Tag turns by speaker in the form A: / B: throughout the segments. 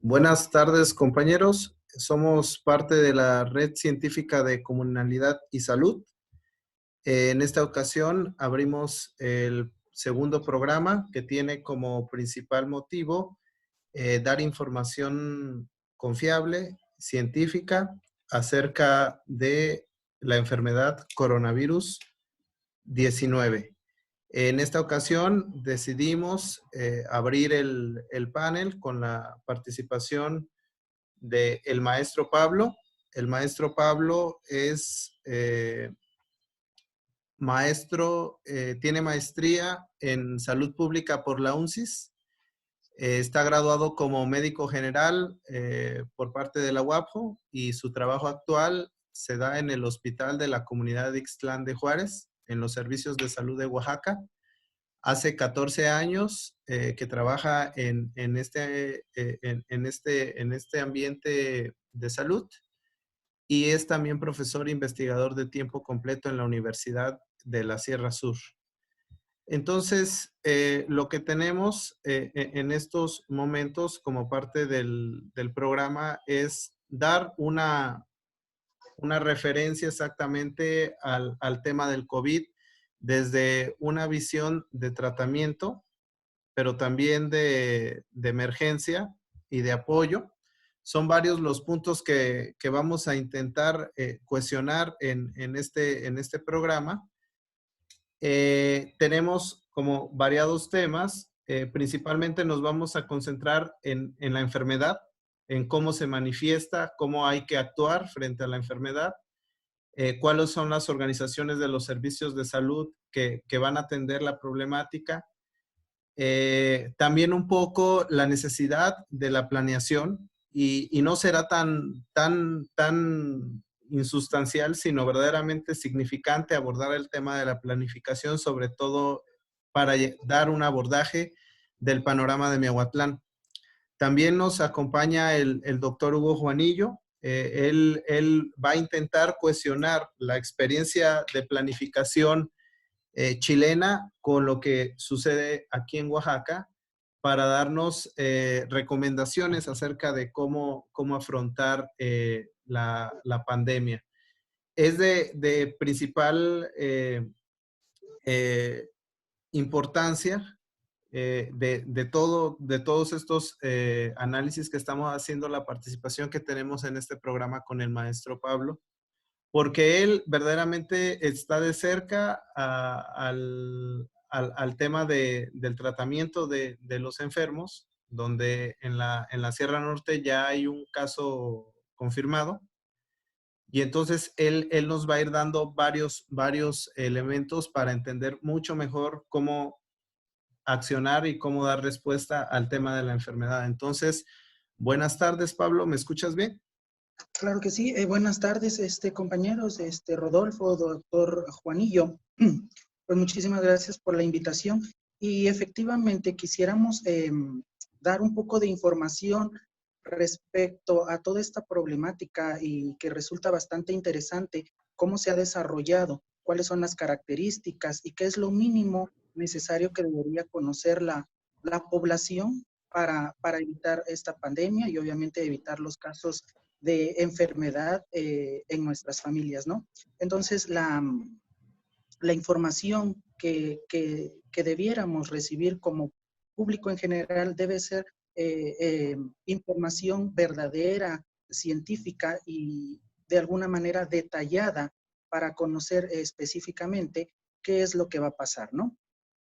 A: Buenas tardes, compañeros. Somos parte de la Red Científica de Comunalidad y Salud. En esta ocasión abrimos el segundo programa que tiene como principal motivo dar información confiable, científica, acerca de la enfermedad coronavirus 19. En esta ocasión decidimos abrir el panel con la participación del maestro Pablo. El maestro Pablo es tiene maestría en salud pública por la UNCIS. Está graduado como médico general por parte de la UAPJO y su trabajo actual se da en el Hospital de la Comunidad de Ixtlán de Juárez, en los servicios de salud de Oaxaca. Hace 14 años que trabaja en este ambiente de salud y es también profesor investigador de tiempo completo en la Universidad de la Sierra Sur. Entonces, lo que tenemos en estos momentos como parte del programa es dar una referencia exactamente al tema del COVID desde una visión de tratamiento, pero también de emergencia y de apoyo. Son varios los puntos que vamos a intentar cuestionar en este programa. Tenemos como variados temas. Principalmente nos vamos a concentrar en la enfermedad, en cómo se manifiesta, cómo hay que actuar frente a la enfermedad, cuáles son las organizaciones de los servicios de salud que van a atender la problemática. También un poco la necesidad de la planeación y no será tan insustancial, sino verdaderamente significante abordar el tema de la planificación, sobre todo para dar un abordaje del panorama de Miahuatlán. También nos acompaña el doctor Hugo Juanillo. Él va a intentar cuestionar la experiencia de planificación chilena con lo que sucede aquí en Oaxaca para darnos recomendaciones acerca de cómo afrontar la pandemia. Es de principal importancia de todos estos análisis que estamos haciendo, la participación que tenemos en este programa con el maestro Pablo, porque él verdaderamente está de cerca al tema del tratamiento de los enfermos, donde en la Sierra Norte ya hay un caso confirmado. Y entonces él nos va a ir dando varios elementos para entender mucho mejor cómo accionar y cómo dar respuesta al tema de la enfermedad. Entonces, buenas tardes, Pablo, ¿me escuchas bien?
B: Claro que sí. Buenas tardes, compañeros, Rodolfo, doctor Juanillo. Pues muchísimas gracias por la invitación. Y efectivamente quisiéramos dar un poco de información respecto a toda esta problemática y que resulta bastante interesante cómo se ha desarrollado, cuáles son las características y qué es lo mínimo necesario que debería conocer la población para evitar esta pandemia y obviamente evitar los casos de enfermedad en nuestras familias, ¿no? Entonces, la información que debiéramos recibir como público en general debe ser información verdadera, científica y de alguna manera detallada para conocer específicamente qué es lo que va a pasar, ¿no?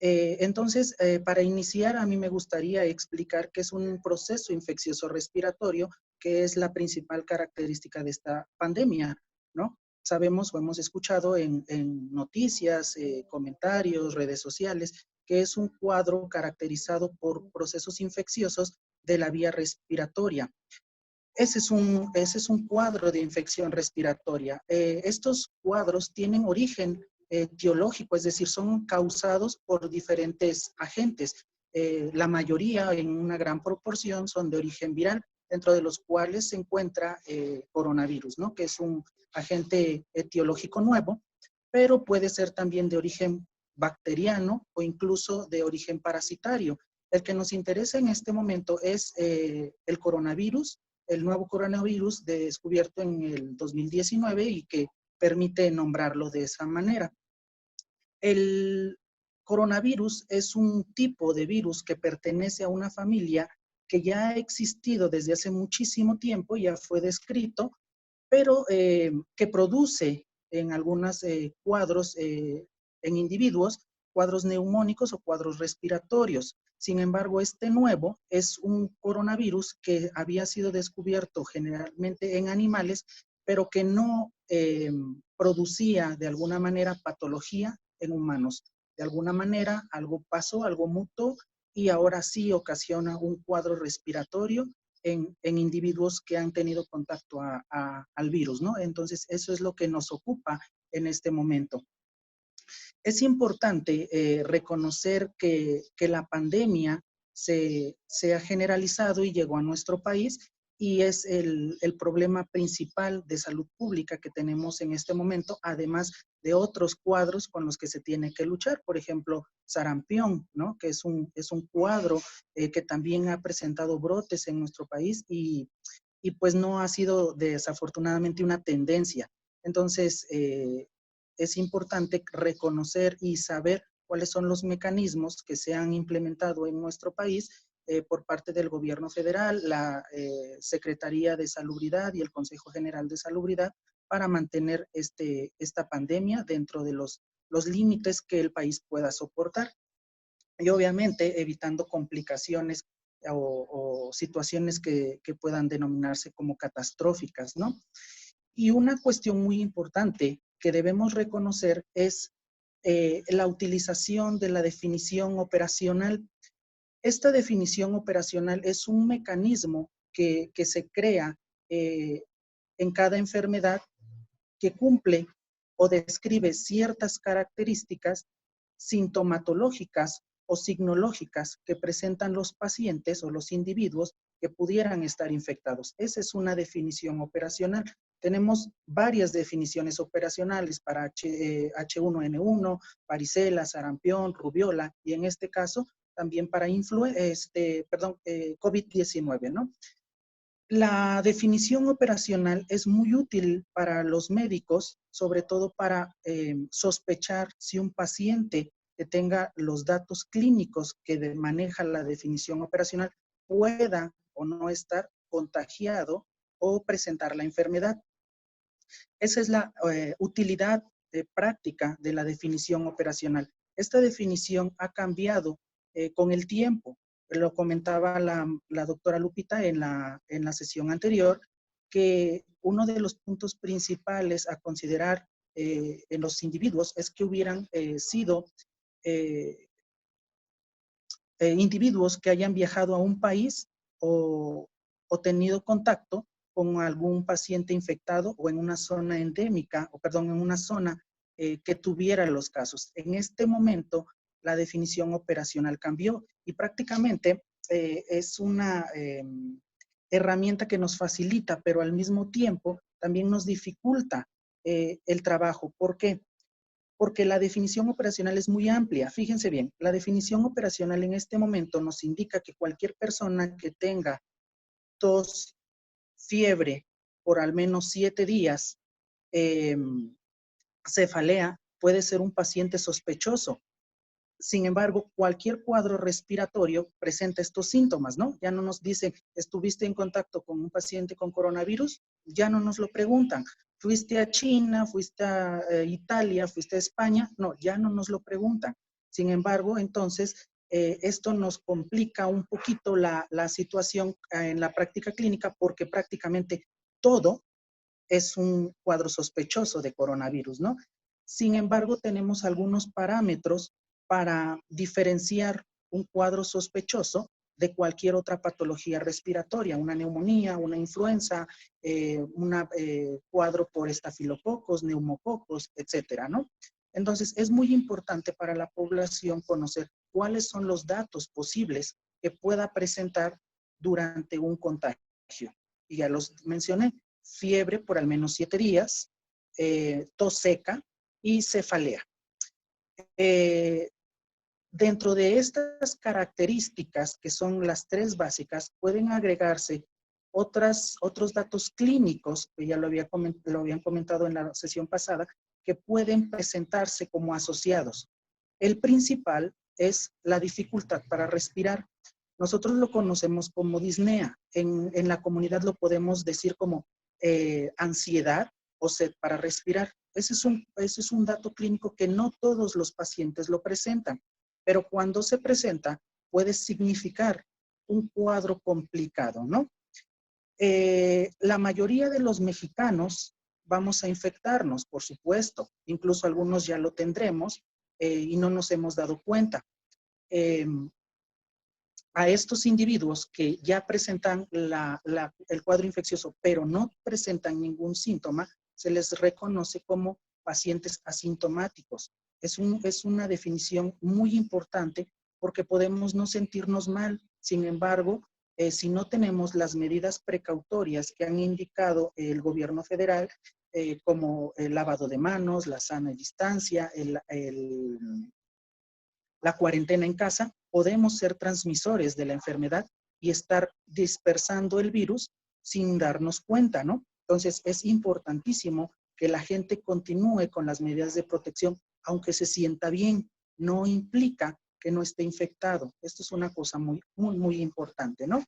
B: Entonces, para iniciar, a mí me gustaría explicar qué es un proceso infeccioso respiratorio, que es la principal característica de esta pandemia, ¿no? Sabemos o hemos escuchado en noticias, comentarios, redes sociales, que es un cuadro caracterizado por procesos infecciosos de la vía respiratoria. Ese es un cuadro de infección respiratoria. Estos cuadros tienen origen etiológico, es decir, son causados por diferentes agentes. La mayoría, en una gran proporción, son de origen viral, dentro de los cuales se encuentra coronavirus, ¿no? Que es un agente etiológico nuevo, pero puede ser también de origen bacteriano o incluso de origen parasitario. El que nos interesa en este momento es el coronavirus, el nuevo coronavirus descubierto en el 2019 y que permite nombrarlo de esa manera. El coronavirus es un tipo de virus que pertenece a una familia que ya ha existido desde hace muchísimo tiempo, ya fue descrito, pero que produce en algunos cuadros en individuos, cuadros neumónicos o cuadros respiratorios. Sin embargo, este nuevo es un coronavirus que había sido descubierto generalmente en animales, pero que no producía de alguna manera patología en humanos. De alguna manera algo pasó, algo mutó y ahora sí ocasiona un cuadro respiratorio en individuos que han tenido contacto al virus, ¿no? Entonces, eso es lo que nos ocupa en este momento. Es importante reconocer que la pandemia se ha generalizado y llegó a nuestro país y es el problema principal de salud pública que tenemos en este momento, además de otros cuadros con los que se tiene que luchar. Por ejemplo, sarampión, ¿no? Que es un cuadro que también ha presentado brotes en nuestro país y pues no ha sido desafortunadamente una tendencia. Entonces, es importante reconocer y saber cuáles son los mecanismos que se han implementado en nuestro país por parte del gobierno federal, la Secretaría de Salubridad y el Consejo General de Salubridad para mantener esta pandemia dentro de los límites que el país pueda soportar. Y obviamente evitando complicaciones o situaciones que puedan denominarse como catastróficas, ¿no? Y una cuestión muy importante que debemos reconocer es la utilización de la definición operacional. Esta definición operacional es un mecanismo que se crea en cada enfermedad que cumple o describe ciertas características sintomatológicas o signológicas que presentan los pacientes o los individuos que pudieran estar infectados. Esa es una definición operacional. Tenemos varias definiciones operacionales para H1N1, varicela, sarampión, rubiola y en este caso también para COVID-19, ¿no? La definición operacional es muy útil para los médicos, sobre todo para sospechar si un paciente que tenga los datos clínicos que maneja la definición operacional pueda o no estar contagiado o presentar la enfermedad. Esa es la utilidad práctica de la definición operacional. Esta definición ha cambiado con el tiempo. Lo comentaba la doctora Lupita en la sesión anterior, que uno de los puntos principales a considerar en los individuos es que hubieran sido individuos que hayan viajado a un país o tenido contacto con algún paciente infectado o en una zona endémica, en una zona que tuviera los casos. En este momento, la definición operacional cambió y prácticamente es una herramienta que nos facilita, pero al mismo tiempo también nos dificulta el trabajo. ¿Por qué? Porque la definición operacional es muy amplia. Fíjense bien, la definición operacional en este momento nos indica que cualquier persona que tenga tos, fiebre por al menos 7 días, cefalea, puede ser un paciente sospechoso. Sin embargo, cualquier cuadro respiratorio presenta estos síntomas, ¿no? Ya no nos dicen, ¿estuviste en contacto con un paciente con coronavirus? Ya no nos lo preguntan. ¿Fuiste a China? ¿Fuiste a Italia? ¿Fuiste a España? No, ya no nos lo preguntan. Sin embargo, entonces, esto nos complica un poquito la situación en la práctica clínica porque prácticamente todo es un cuadro sospechoso de coronavirus, ¿no? Sin embargo, tenemos algunos parámetros para diferenciar un cuadro sospechoso de cualquier otra patología respiratoria, una neumonía, una influenza, un cuadro por estafilococos, neumococos, etcétera, ¿no? Entonces, es muy importante para la población conocer cuáles son los datos posibles que pueda presentar durante un contagio. Y ya los mencioné, fiebre por al menos 7 días, tos seca y cefalea. Dentro de estas características, que son las tres básicas, pueden agregarse otros datos clínicos, que ya lo habían comentado en la sesión pasada, que pueden presentarse como asociados. El principal es la dificultad para respirar. Nosotros lo conocemos como disnea. En la comunidad lo podemos decir como ansiedad o sed para respirar. Ese es un dato clínico que no todos los pacientes lo presentan, pero cuando se presenta puede significar un cuadro complicado, ¿no? La mayoría de los mexicanos vamos a infectarnos, por supuesto, incluso algunos ya lo tendremos y no nos hemos dado cuenta. Eh, a estos individuos que ya presentan el cuadro infeccioso, pero no presentan ningún síntoma, se les reconoce como pacientes asintomáticos. Es una definición muy importante porque podemos no sentirnos mal. Sin embargo, si no tenemos las medidas precautorias que han indicado el gobierno federal, como el lavado de manos, la sana distancia, la cuarentena en casa, podemos ser transmisores de la enfermedad y estar dispersando el virus sin darnos cuenta, ¿no? Entonces, es importantísimo que la gente continúe con las medidas de protección, aunque se sienta bien. No implica que no esté infectado. Esto es una cosa muy importante, ¿no?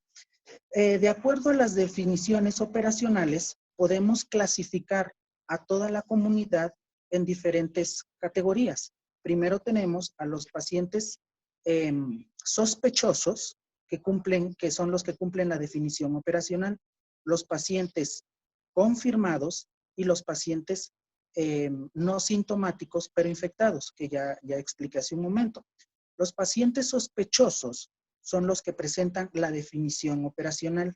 B: De acuerdo a las definiciones operacionales, podemos clasificar a toda la comunidad en diferentes categorías. Primero tenemos a los pacientes sospechosos, que son los que cumplen la definición operacional, los pacientes confirmados y los pacientes no sintomáticos pero infectados, que ya expliqué hace un momento. Los pacientes sospechosos son los que presentan la definición operacional.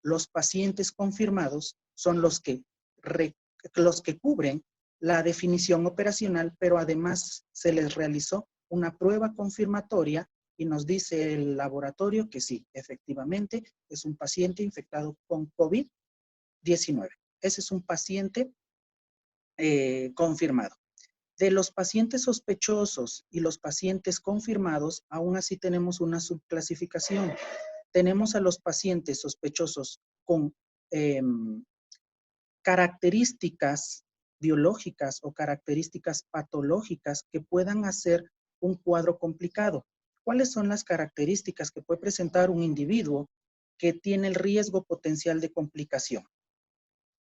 B: Los pacientes confirmados son los que cubren la definición operacional, pero además se les realizó una prueba confirmatoria y nos dice el laboratorio que sí, efectivamente, es un paciente infectado con COVID-19. Ese es un paciente confirmado. De los pacientes sospechosos y los pacientes confirmados, aún así tenemos una subclasificación. Tenemos a los pacientes sospechosos con características biológicas o características patológicas que puedan hacer un cuadro complicado. ¿Cuáles son las características que puede presentar un individuo que tiene el riesgo potencial de complicación?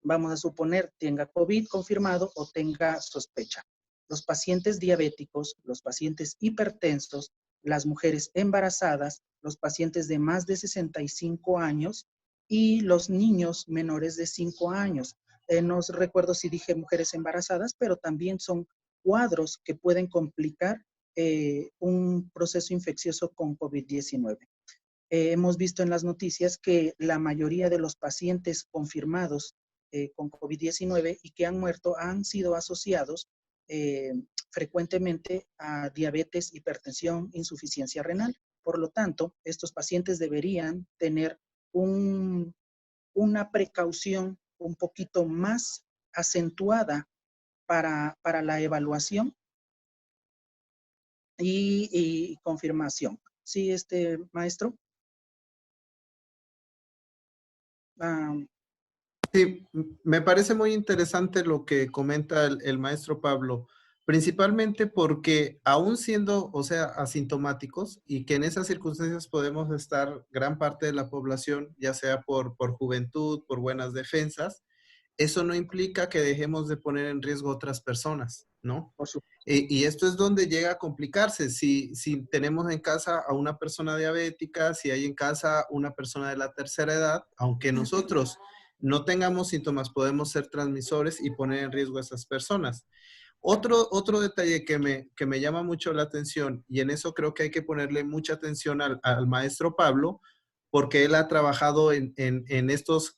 B: Vamos a suponer tenga COVID confirmado o tenga sospecha. Los pacientes diabéticos, los pacientes hipertensos, las mujeres embarazadas, los pacientes de más de 65 años y los niños menores de 5 años. No recuerdo si dije mujeres embarazadas, pero también son cuadros que pueden complicar un proceso infeccioso con COVID-19. Hemos visto en las noticias que la mayoría de los pacientes confirmados con COVID-19 y que han muerto han sido asociados frecuentemente a diabetes, hipertensión, insuficiencia renal. Por lo tanto, estos pacientes deberían tener una precaución un poquito más acentuada para la evaluación y confirmación. ¿Sí, maestro?
A: Sí, me parece muy interesante lo que comenta el maestro Pablo, principalmente porque aún siendo, o sea, asintomáticos y que en esas circunstancias podemos estar gran parte de la población, ya sea por juventud, por buenas defensas, eso no implica que dejemos de poner en riesgo a otras personas, ¿no?
B: Por supuesto.
A: Y esto es donde llega a complicarse. Si tenemos en casa a una persona diabética, si hay en casa una persona de la tercera edad, aunque nosotros no tengamos síntomas, podemos ser transmisores y poner en riesgo a esas personas. Otro detalle que me llama mucho la atención, y en eso creo que hay que ponerle mucha atención al maestro Pablo, porque él ha trabajado en estos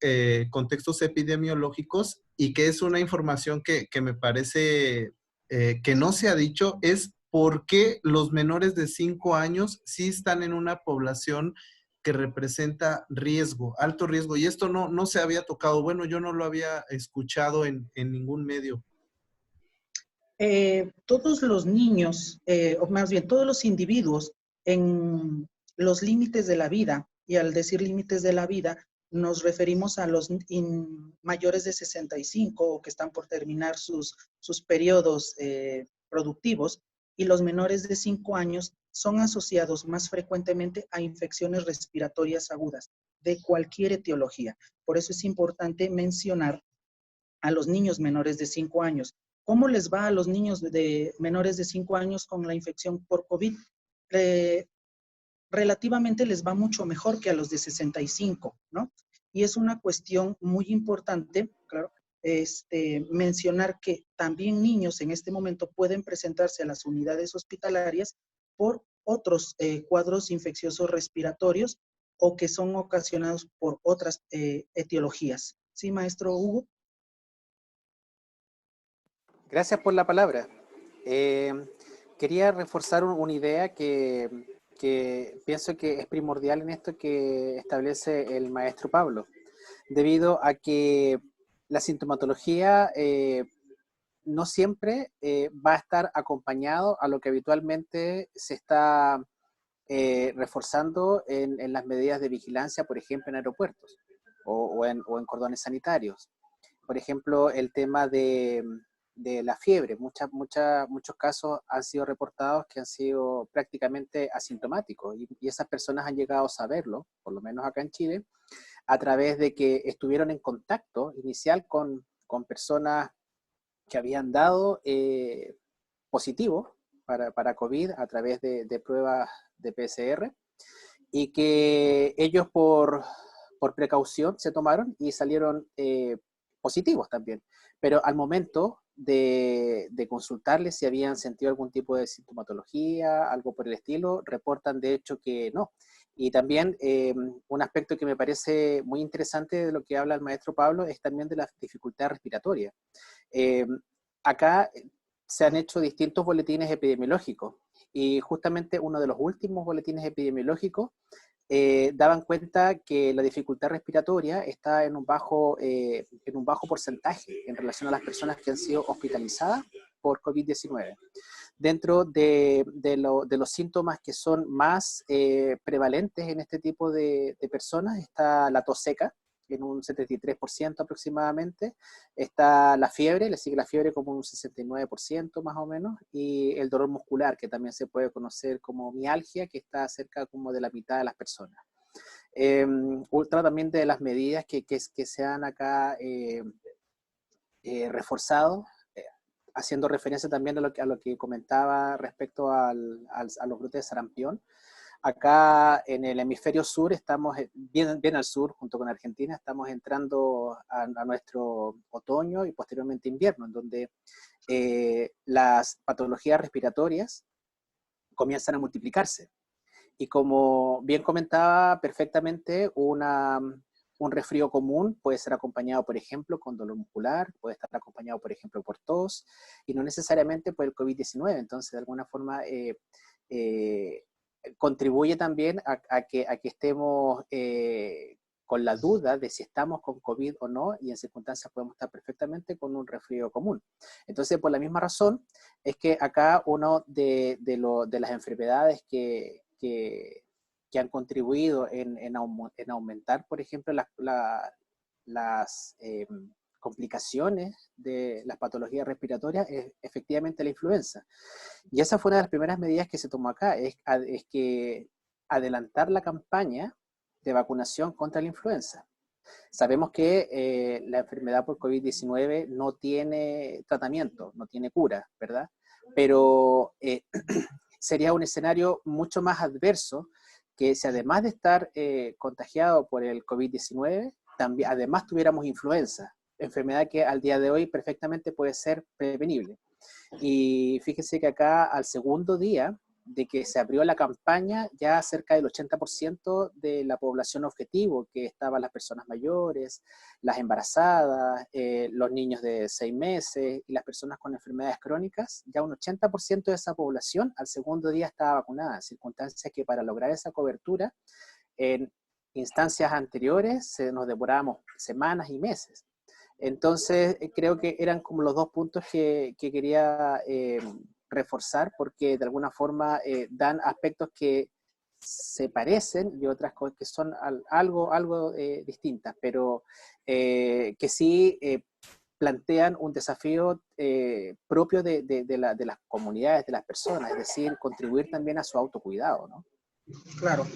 A: contextos epidemiológicos y que es una información que me parece que no se ha dicho, es por qué los menores de 5 años sí están en una población que representa riesgo, alto riesgo. Y esto no se había tocado. Bueno, yo no lo había escuchado en ningún medio.
B: Todos los niños, o más bien todos los individuos en los límites de la vida, y al decir límites de la vida, nos referimos a los mayores de 65 o que están por terminar sus periodos productivos, y los menores de 5 años son asociados más frecuentemente a infecciones respiratorias agudas de cualquier etiología. Por eso es importante mencionar a los niños menores de 5 años. ¿Cómo les va a los niños menores de 5 años con la infección por COVID? Eh, Relativamente les va mucho mejor que a los de 65, ¿no? Y es una cuestión muy importante, claro, mencionar que también niños en este momento pueden presentarse a las unidades hospitalarias por otros cuadros infecciosos respiratorios o que son ocasionados por otras etiologías. ¿Sí, maestro Hugo?
C: Gracias por la palabra. Quería reforzar una idea que pienso que es primordial en esto que establece el maestro Pablo, debido a que la sintomatología no siempre va a estar acompañado a lo que habitualmente se está reforzando en las medidas de vigilancia, por ejemplo, en aeropuertos o en cordones sanitarios. Por ejemplo, el tema de la fiebre. Muchos casos han sido reportados que han sido prácticamente asintomáticos y esas personas han llegado a saberlo, por lo menos acá en Chile, a través de que estuvieron en contacto inicial con personas que habían dado positivo para COVID a través de pruebas de PCR y que ellos por precaución se tomaron y salieron positivos también. Pero al momento de consultarles si habían sentido algún tipo de sintomatología, algo por el estilo, reportan de hecho que no. Y también un aspecto que me parece muy interesante de lo que habla el maestro Pablo es también de la dificultad respiratoria. Eh, Acá se han hecho distintos boletines epidemiológicos y justamente uno de los últimos boletines epidemiológicos daban cuenta que la dificultad respiratoria está en un bajo porcentaje en relación a las personas que han sido hospitalizadas por COVID-19. Dentro de los síntomas que son más prevalentes en este tipo de personas está la tos seca, en un 73% aproximadamente, está la fiebre, le sigue la fiebre como un 69% más o menos, y el dolor muscular, que también se puede conocer como mialgia, que está cerca como de la mitad de las personas. Ultra también de las medidas que se han acá reforzado, haciendo referencia también a lo que comentaba respecto a los brotes de sarampión. Acá en el hemisferio sur estamos bien al sur, junto con Argentina, estamos entrando a nuestro otoño y posteriormente invierno, en donde las patologías respiratorias comienzan a multiplicarse. Y como bien comentaba perfectamente, un resfrío común puede ser acompañado, por ejemplo, con dolor muscular, puede estar acompañado, por ejemplo, por tos, y no necesariamente por el COVID-19. Entonces, de alguna forma, contribuye también a que estemos con la duda de si estamos con COVID o no, y en circunstancias podemos estar perfectamente con un resfrío común. Entonces, por la misma razón, es que acá uno de las enfermedades que han contribuido en aumentar, por ejemplo, las complicaciones de las patologías respiratorias es efectivamente la influenza. Y esa fue una de las primeras medidas que se tomó acá, es que adelantar la campaña de vacunación contra la influenza. Sabemos que la enfermedad por COVID-19 no tiene tratamiento, no tiene cura, ¿verdad? Pero sería un escenario mucho más adverso que si además de estar contagiado por el COVID-19, también, además tuviéramos influenza, enfermedad que al día de hoy perfectamente puede ser prevenible. Y fíjese que acá al segundo día de que se abrió la campaña, ya cerca del 80% de la población objetivo, que estaban las personas mayores, las embarazadas, los niños de 6 meses y las personas con enfermedades crónicas, ya un 80% de esa población al segundo día estaba vacunada, circunstancias que para lograr esa cobertura en instancias anteriores nos demorábamos semanas y meses. Entonces, creo que eran como los dos puntos que quería reforzar, porque de alguna forma dan aspectos que se parecen y otras cosas que son algo distintas, pero que sí plantean un desafío propio de las comunidades, de las personas, es decir, contribuir también a su autocuidado, ¿no?
B: Claro,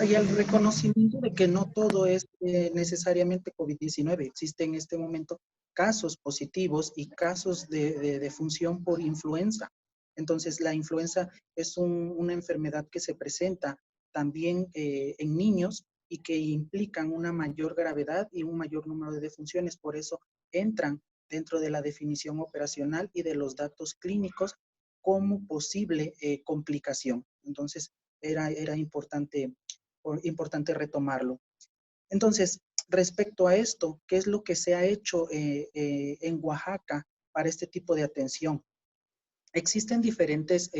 B: y el reconocimiento de que no todo es necesariamente COVID-19. Existe en este momento casos positivos y casos de función por influenza. Entonces, la influenza es una enfermedad que se presenta también en niños y que implican una mayor gravedad y un mayor número de defunciones. Por eso entran dentro de la definición operacional y de los datos clínicos como posible complicación. Entonces, era importante retomarlo. Entonces, respecto a esto, ¿qué es lo que se ha hecho en Oaxaca para este tipo de atención? Existen diferentes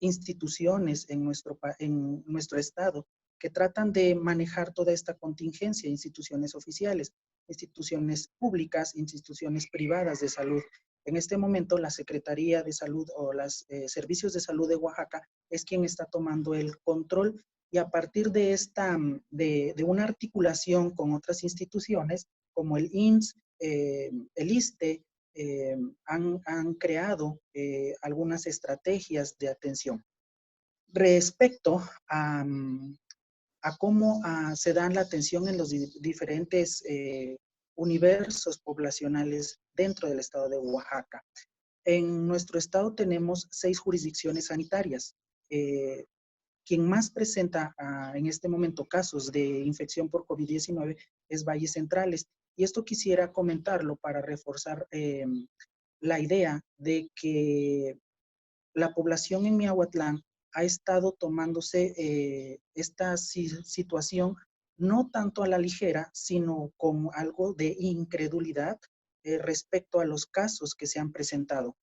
B: instituciones en nuestro estado que tratan de manejar toda esta contingencia, instituciones oficiales, instituciones públicas, instituciones privadas de salud. En este momento, la Secretaría de Salud o los Servicios de Salud de Oaxaca es quien está tomando el control y a partir de una articulación con otras instituciones como el IMSS, el ISSSTE, han creado algunas estrategias de atención. Respecto a cómo se dan la atención en los diferentes universos poblacionales dentro del estado de Oaxaca. En nuestro estado tenemos 6 jurisdicciones sanitarias. Quien más presenta en este momento casos de infección por COVID-19 es Valles Centrales. Y esto quisiera comentarlo para reforzar la idea de que la población en Miahuatlán ha estado tomándose esta situación no tanto a la ligera, sino con algo de incredulidad respecto a los casos que se han presentado.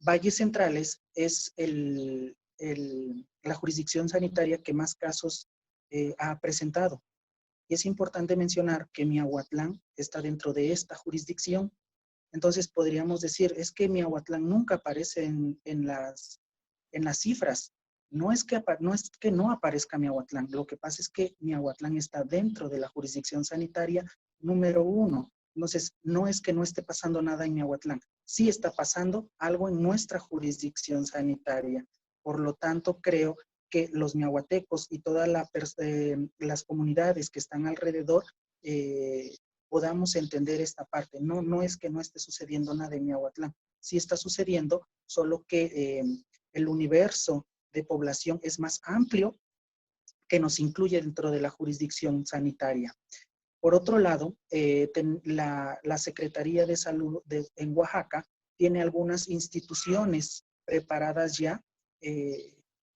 B: Valles Centrales es la jurisdicción sanitaria que más casos ha presentado. Y es importante mencionar que Miahuatlán está dentro de esta jurisdicción. Entonces podríamos decir, es que Miahuatlán nunca aparece en las cifras. No es que no aparezca Miahuatlán, lo que pasa es que Miahuatlán está dentro de la jurisdicción sanitaria número 1. Entonces, no es que no esté pasando nada en Miahuatlán, sí está pasando algo en nuestra jurisdicción sanitaria. Por lo tanto, creo que los miahuatecos y todas las comunidades que están alrededor podamos entender esta parte. No es que no esté sucediendo nada en Miahuatlán, sí está sucediendo, solo que el universo de población es más amplio que nos incluye dentro de la jurisdicción sanitaria. Por otro lado, la Secretaría de Salud en Oaxaca tiene algunas instituciones preparadas ya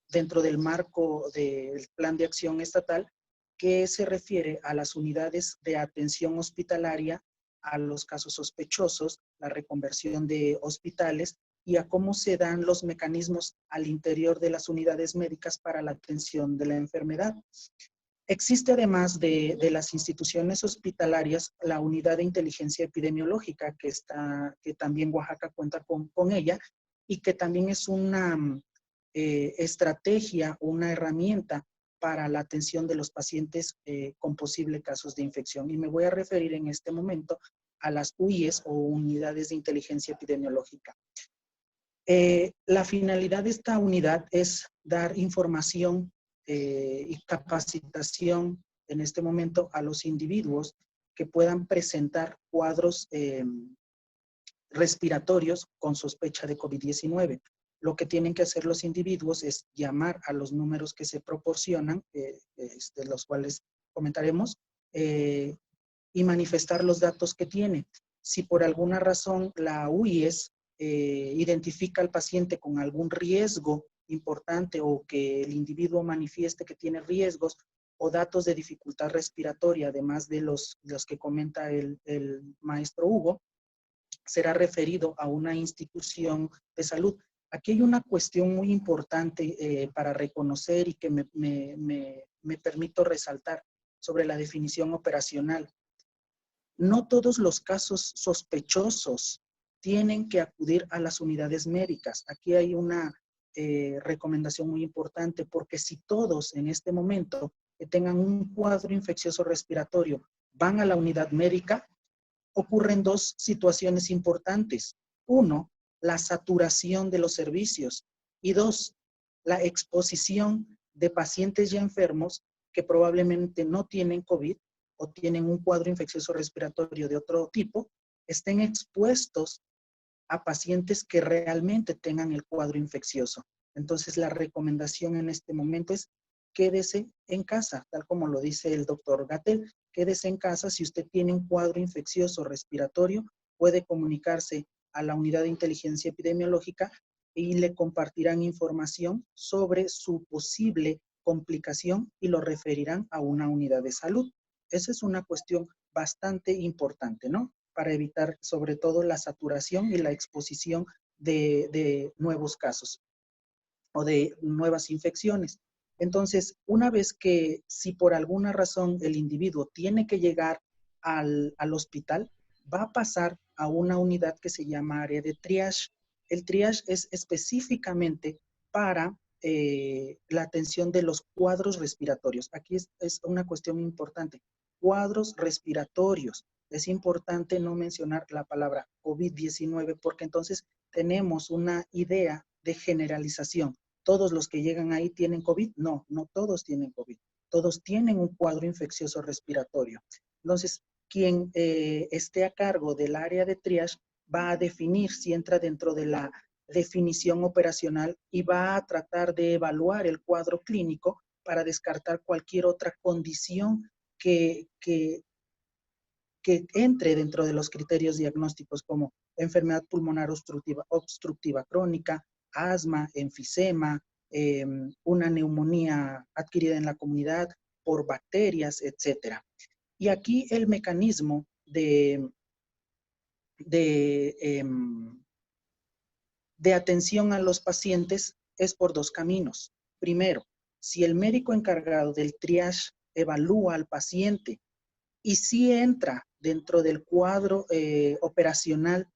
B: dentro del marco del Plan de Acción Estatal que se refiere a las unidades de atención hospitalaria, a los casos sospechosos, la reconversión de hospitales y a cómo se dan los mecanismos al interior de las unidades médicas para la atención de la enfermedad. Existe además de las instituciones hospitalarias la unidad de inteligencia epidemiológica que también Oaxaca cuenta con ella y que también es una estrategia, una herramienta para la atención de los pacientes con posibles casos de infección. Y me voy a referir en este momento a las UIEs o unidades de inteligencia epidemiológica. La finalidad de esta unidad es dar información y capacitación en este momento a los individuos que puedan presentar cuadros respiratorios con sospecha de COVID-19. Lo que tienen que hacer los individuos es llamar a los números que se proporcionan, de los cuales comentaremos, y manifestar los datos que tiene. Si por alguna razón la UIES identifica al paciente con algún riesgo importante o que el individuo manifieste que tiene riesgos o datos de dificultad respiratoria, además de los que comenta el maestro Hugo, será referido a una institución de salud. Aquí hay una cuestión muy importante para reconocer y que me permito resaltar sobre la definición operacional. No todos los casos sospechosos tienen que acudir a las unidades médicas. Aquí hay una recomendación muy importante, porque si todos en este momento que tengan un cuadro infeccioso respiratorio van a la unidad médica, ocurren dos situaciones importantes. Uno, la saturación de los servicios. Y dos, la exposición de pacientes ya enfermos que probablemente no tienen COVID o tienen un cuadro infeccioso respiratorio de otro tipo, estén expuestos a pacientes que realmente tengan el cuadro infeccioso. Entonces, la recomendación en este momento es quédese en casa, tal como lo dice el doctor Gatell. Quédese en casa. Si usted tiene un cuadro infeccioso respiratorio, puede comunicarse a la unidad de inteligencia epidemiológica y le compartirán información sobre su posible complicación y lo referirán a una unidad de salud. Esa es una cuestión bastante importante, ¿no? Para evitar sobre todo la saturación y la exposición de nuevos casos o de nuevas infecciones. Entonces, una vez que si por alguna razón el individuo tiene que llegar al hospital, va a pasar a una unidad que se llama área de triage. El triage es específicamente para la atención de los cuadros respiratorios. Aquí es una cuestión importante. Cuadros respiratorios. Es importante no mencionar la palabra COVID-19 porque entonces tenemos una idea de generalización. ¿Todos los que llegan ahí tienen COVID? No, no todos tienen COVID. Todos tienen un cuadro infeccioso respiratorio. Entonces, quien esté a cargo del área de triage va a definir si entra dentro de la definición operacional y va a tratar de evaluar el cuadro clínico para descartar cualquier otra condición que entre dentro de los criterios diagnósticos como enfermedad pulmonar obstructiva crónica, asma, enfisema, una neumonía adquirida en la comunidad por bacterias, etc. Y aquí el mecanismo de atención a los pacientes es por dos caminos. Primero, si el médico encargado del triage evalúa al paciente y si entra dentro del cuadro operacional,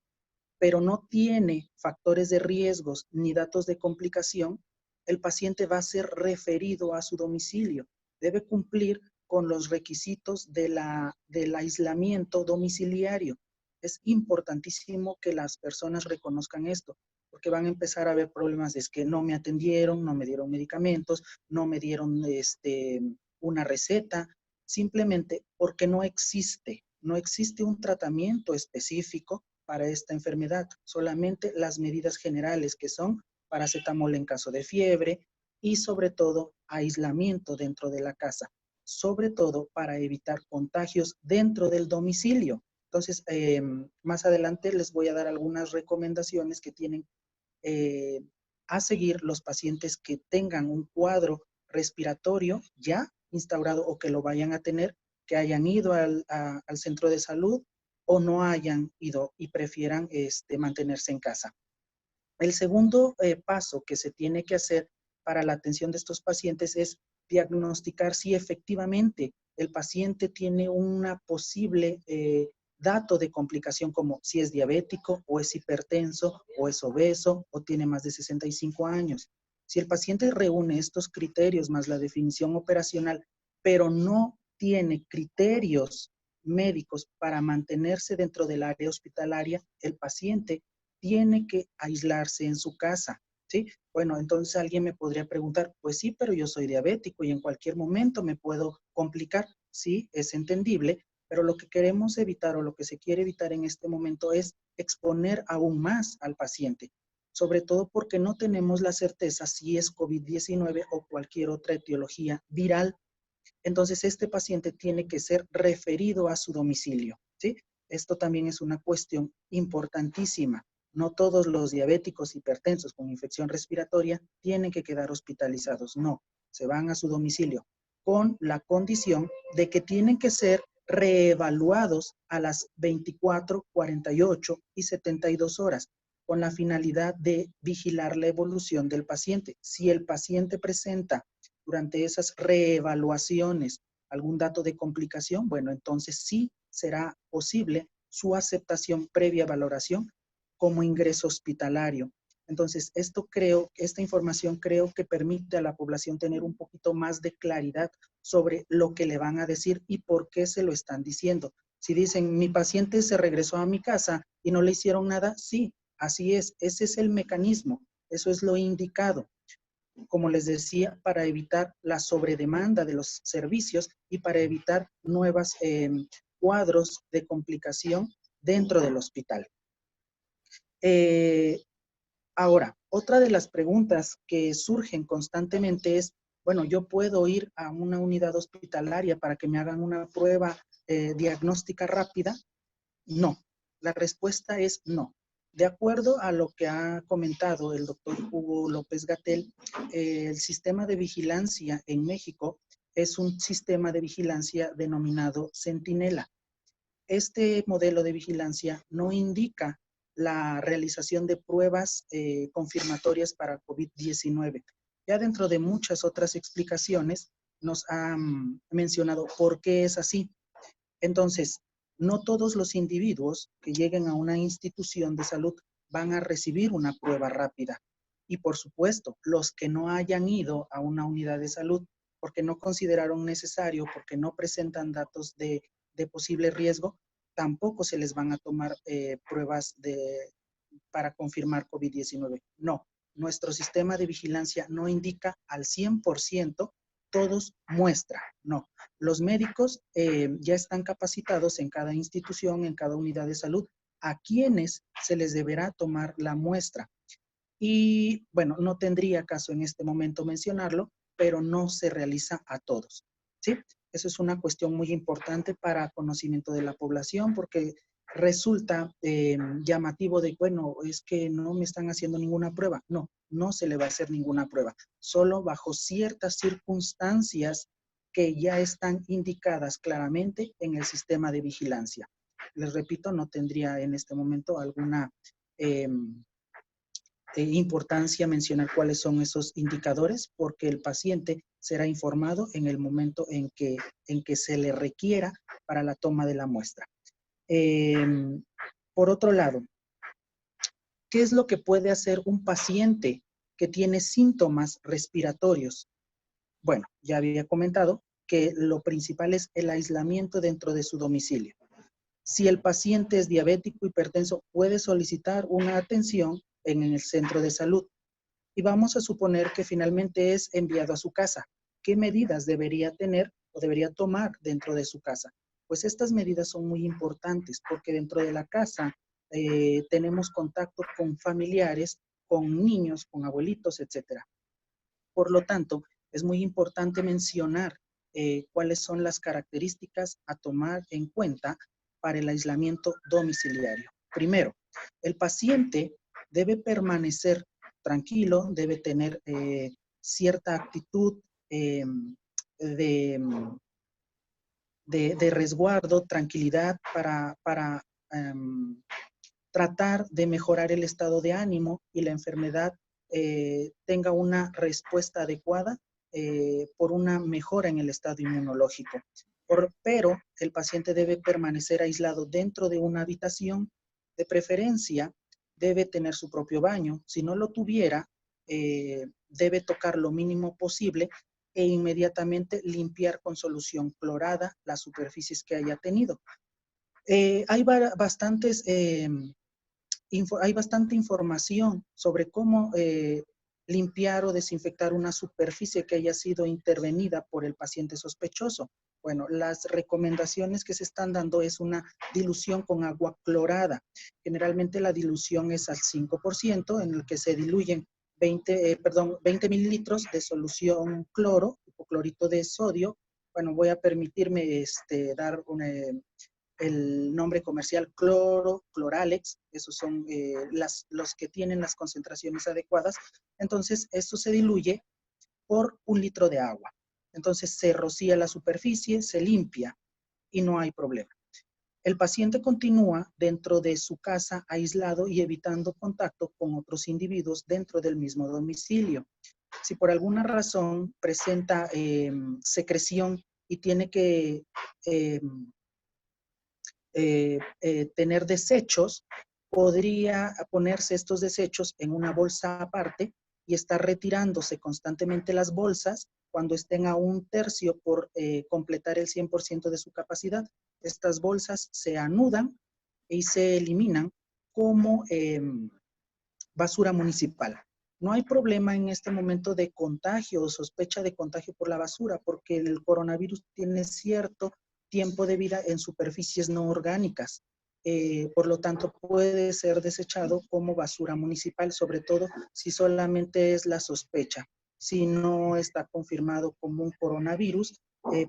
B: pero no tiene factores de riesgos ni datos de complicación, el paciente va a ser referido a su domicilio. Debe cumplir con los requisitos del aislamiento domiciliario. Es importantísimo que las personas reconozcan esto, porque van a empezar a haber problemas de que no me atendieron, no me dieron medicamentos, no me dieron una receta, simplemente porque no existe un tratamiento específico para esta enfermedad, solamente las medidas generales que son paracetamol en caso de fiebre y sobre todo aislamiento dentro de la casa, sobre todo para evitar contagios dentro del domicilio. Entonces, más adelante les voy a dar algunas recomendaciones que tienen a seguir los pacientes que tengan un cuadro respiratorio ya instaurado o que lo vayan a tener, que hayan ido al centro de salud o no hayan ido y prefieran mantenerse en casa. El segundo paso que se tiene que hacer para la atención de estos pacientes es diagnosticar si efectivamente el paciente tiene una posible dato de complicación como si es diabético o es hipertenso o es obeso o tiene más de 65 años. Si el paciente reúne estos criterios más la definición operacional, pero no tiene criterios médicos para mantenerse dentro del área hospitalaria, el paciente tiene que aislarse en su casa, ¿sí? Bueno, entonces alguien me podría preguntar, pues sí, pero yo soy diabético y en cualquier momento me puedo complicar. Sí, es entendible, pero lo que queremos evitar o lo que se quiere evitar en este momento es exponer aún más al paciente, sobre todo porque no tenemos la certeza si es COVID-19 o cualquier otra etiología viral. Entonces, este paciente tiene que ser referido a su domicilio, ¿sí? Esto también es una cuestión importantísima. No todos los diabéticos hipertensos con infección respiratoria tienen que quedar hospitalizados. No, se van a su domicilio con la condición de que tienen que ser reevaluados a las 24, 48 y 72 horas con la finalidad de vigilar la evolución del paciente. Si el paciente presenta durante esas reevaluaciones algún dato de complicación, bueno, entonces sí será posible su aceptación previa valoración como ingreso hospitalario. Entonces, esta información creo que permite a la población tener un poquito más de claridad sobre lo que le van a decir y por qué se lo están diciendo. Si dicen, mi paciente se regresó a mi casa y no le hicieron nada, sí, así es, ese es el mecanismo, eso es lo indicado. Como les decía, para evitar la sobredemanda de los servicios y para evitar nuevos cuadros de complicación dentro del hospital. Ahora, otra de las preguntas que surgen constantemente es, bueno, ¿yo puedo ir a una unidad hospitalaria para que me hagan una prueba diagnóstica rápida? No. La respuesta es no. De acuerdo a lo que ha comentado el doctor Hugo López-Gatell, el sistema de vigilancia en México es un sistema de vigilancia denominado Centinela. Este modelo de vigilancia no indica la realización de pruebas confirmatorias para COVID-19. Ya dentro de muchas otras explicaciones nos han mencionado por qué es así. Entonces, no todos los individuos que lleguen a una institución de salud van a recibir una prueba rápida. Y por supuesto, los que no hayan ido a una unidad de salud porque no consideraron necesario, porque no presentan datos de posible riesgo, tampoco se les van a tomar pruebas para confirmar COVID-19. No, nuestro sistema de vigilancia no indica al 100% todos muestra, no. Los médicos ya están capacitados en cada institución, en cada unidad de salud, a quienes se les deberá tomar la muestra. Y bueno, no tendría caso en este momento mencionarlo, pero no se realiza a todos, ¿sí? Eso es una cuestión muy importante para conocimiento de la población porque resulta llamativo de, bueno, es que no me están haciendo ninguna prueba. No, no se le va a hacer ninguna prueba, solo bajo ciertas circunstancias que ya están indicadas claramente en el sistema de vigilancia. Les repito, no tendría en este momento alguna importancia mencionar cuáles son esos indicadores porque el paciente será informado en el momento en que se le requiera para la toma de la muestra. Por otro lado, ¿qué es lo que puede hacer un paciente que tiene síntomas respiratorios? Bueno, ya había comentado que lo principal es el aislamiento dentro de su domicilio. Si el paciente es diabético, hipertenso, puede solicitar una atención en el centro de salud. Y vamos a suponer que finalmente es enviado a su casa. ¿Qué medidas debería tener o debería tomar dentro de su casa? Pues estas medidas son muy importantes porque dentro de la casa tenemos contacto con familiares, con niños, con abuelitos, etcétera. Por lo tanto, es muy importante mencionar cuáles son las características a tomar en cuenta para el aislamiento domiciliario. Primero, el paciente debe permanecer tranquilo, debe tener cierta actitud de, de resguardo, tranquilidad para tratar de mejorar el estado de ánimo y la enfermedad tenga una respuesta adecuada por una mejora en el estado inmunológico. Pero el paciente debe permanecer aislado dentro de una habitación, de preferencia debe tener su propio baño. Si no lo tuviera, debe tocar lo mínimo posible e inmediatamente limpiar con solución clorada las superficies que haya tenido. Hay bastantes hay bastante información sobre cómo limpiar o desinfectar una superficie que haya sido intervenida por el paciente sospechoso. Bueno, las recomendaciones que se están dando es una dilución con agua clorada. Generalmente la dilución es al 5%, en el que se diluyen 20 mililitros de solución cloro, hipoclorito de sodio. Bueno, voy a permitirme dar el nombre comercial Cloralex, esos son los que tienen las concentraciones adecuadas. Entonces, esto se diluye por 1 litro de agua. Entonces, se rocía la superficie, se limpia y no hay problema. El paciente continúa dentro de su casa aislado y evitando contacto con otros individuos dentro del mismo domicilio. Si por alguna razón presenta secreción y tiene que tener desechos, podría ponerse estos desechos en una bolsa aparte y estar retirándose constantemente las bolsas cuando estén a un tercio por completar el 100% de su capacidad. Estas bolsas se anudan y se eliminan como basura municipal. No hay problema en este momento de contagio o sospecha de contagio por la basura, porque el coronavirus tiene cierto tiempo de vida en superficies no orgánicas. Por lo tanto, puede ser desechado como basura municipal, sobre todo si solamente es la sospecha, si no está confirmado como un coronavirus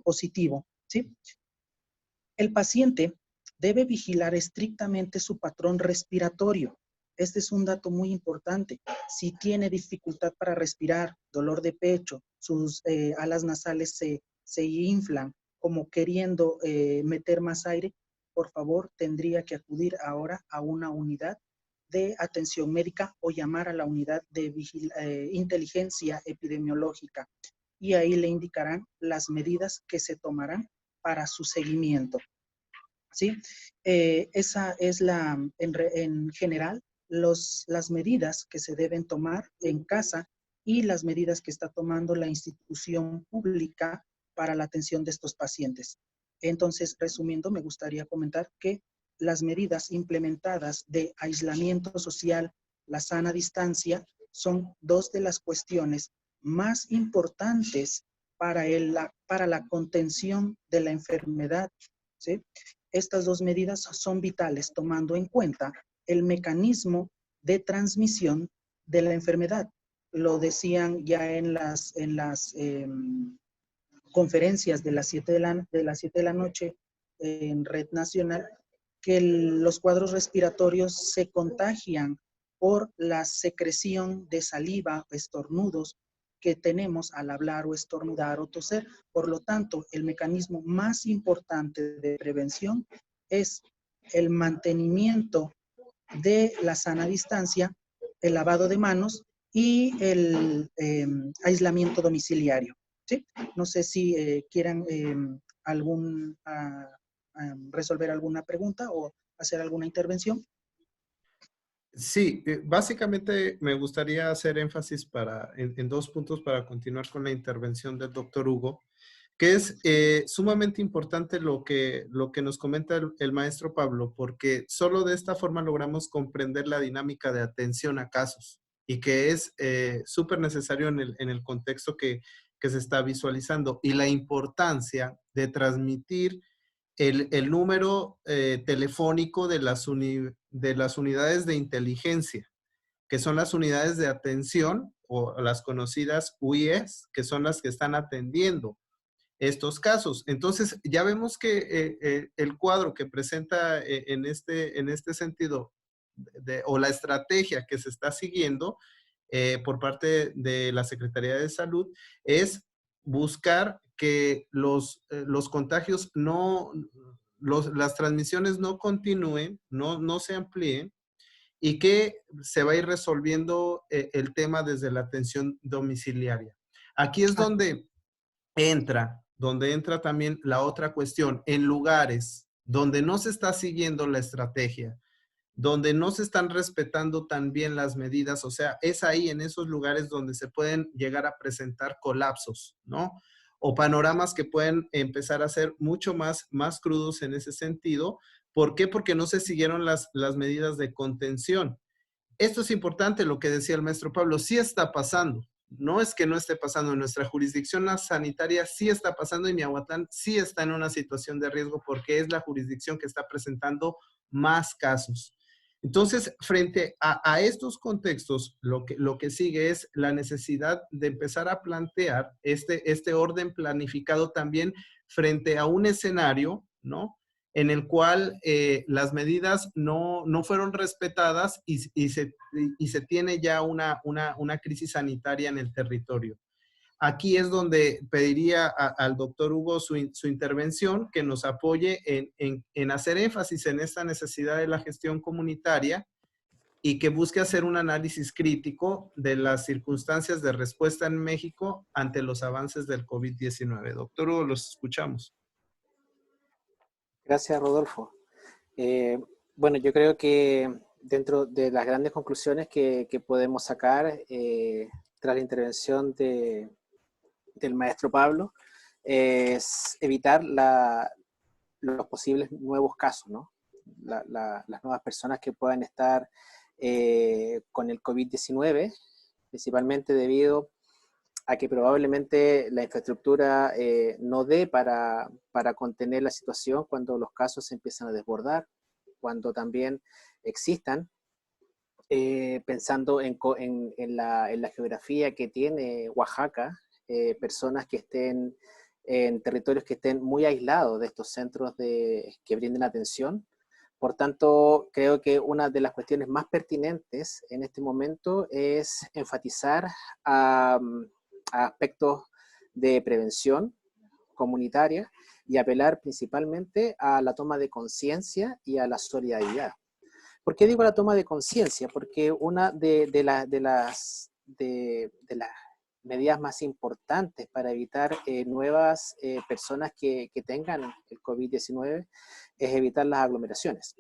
B: positivo, ¿sí? El paciente debe vigilar estrictamente su patrón respiratorio. Este es un dato muy importante. Si tiene dificultad para respirar, dolor de pecho, sus alas nasales se inflan como queriendo meter más aire, por favor, tendría que acudir ahora a una unidad de atención médica o llamar a la unidad de inteligencia epidemiológica y ahí le indicarán las medidas que se tomarán para su seguimiento. ¿Sí? Esa es en general las medidas que se deben tomar en casa y las medidas que está tomando la institución pública para la atención de estos pacientes. Entonces, resumiendo, me gustaría comentar que las medidas implementadas de aislamiento social, la sana distancia, son dos de las cuestiones más importantes para la contención de la enfermedad, ¿sí? Estas dos medidas son vitales tomando en cuenta el mecanismo de transmisión de la enfermedad. Lo decían ya en las conferencias de las 7 de la noche en Red Nacional, que los cuadros respiratorios se contagian por la secreción de saliva, estornudos que tenemos al hablar o estornudar o toser. Por lo tanto, el mecanismo más importante de prevención es el mantenimiento de la sana distancia, el lavado de manos y el aislamiento domiciliario. ¿Sí? No sé si quieran resolver alguna pregunta o hacer alguna intervención.
A: Sí, básicamente me gustaría hacer énfasis en dos puntos para continuar con la intervención del doctor Hugo, que es sumamente importante lo que nos comenta el maestro Pablo, porque solo de esta forma logramos comprender la dinámica de atención a casos y que es súper necesario en el contexto que se está visualizando y la importancia de transmitir el número telefónico de de las unidades de inteligencia, que son las unidades de atención o las conocidas UIEs, que son las que están atendiendo estos casos. Entonces, ya vemos que el cuadro que presenta en este sentido, o la estrategia que se está siguiendo por parte de la Secretaría de Salud, es buscar que los contagios las transmisiones no continúen, no se amplíen, y que se va a ir resolviendo el tema desde la atención domiciliaria. Aquí es donde entra también la otra cuestión, en lugares donde no se está siguiendo la estrategia, donde no se están respetando también las medidas, o sea, es ahí en esos lugares donde se pueden llegar a presentar colapsos, ¿no? O panoramas que pueden empezar a ser mucho más crudos en ese sentido. ¿Por qué? Porque no se siguieron las medidas de contención. Esto es importante, lo que decía el maestro Pablo, sí está pasando. No es que no esté pasando, en nuestra jurisdicción sanitaria sí está pasando y Miahuatlán sí está en una situación de riesgo porque es la jurisdicción que está presentando más casos. Entonces, frente a estos contextos, lo que sigue es la necesidad de empezar a plantear este orden planificado también frente a un escenario, ¿no? En el cual las medidas no fueron respetadas y se tiene ya una crisis sanitaria en el territorio. Aquí es donde pediría al doctor Hugo su intervención, que nos apoye en hacer énfasis en esta necesidad de la gestión comunitaria y que busque hacer un análisis crítico de las circunstancias de respuesta en México ante los avances del COVID-19. Doctor Hugo, los escuchamos.
C: Gracias, Rodolfo. Bueno, yo creo que dentro de las grandes conclusiones que podemos sacar tras la intervención del maestro Pablo es evitar los posibles nuevos casos, ¿no? Las nuevas personas que puedan estar con el COVID-19, principalmente debido a que probablemente la infraestructura no dé para contener la situación cuando los casos se empiezan a desbordar, cuando también existan, pensando en la geografía que tiene Oaxaca, personas que estén en territorios que estén muy aislados de estos centros que brinden atención. Por tanto, creo que una de las cuestiones más pertinentes en este momento es enfatizar a aspectos de prevención comunitaria y apelar principalmente a la toma de conciencia y a la solidaridad. ¿Por qué digo la toma de conciencia? Porque una de las medidas más importantes para evitar nuevas personas que tengan el COVID-19 es evitar las aglomeraciones.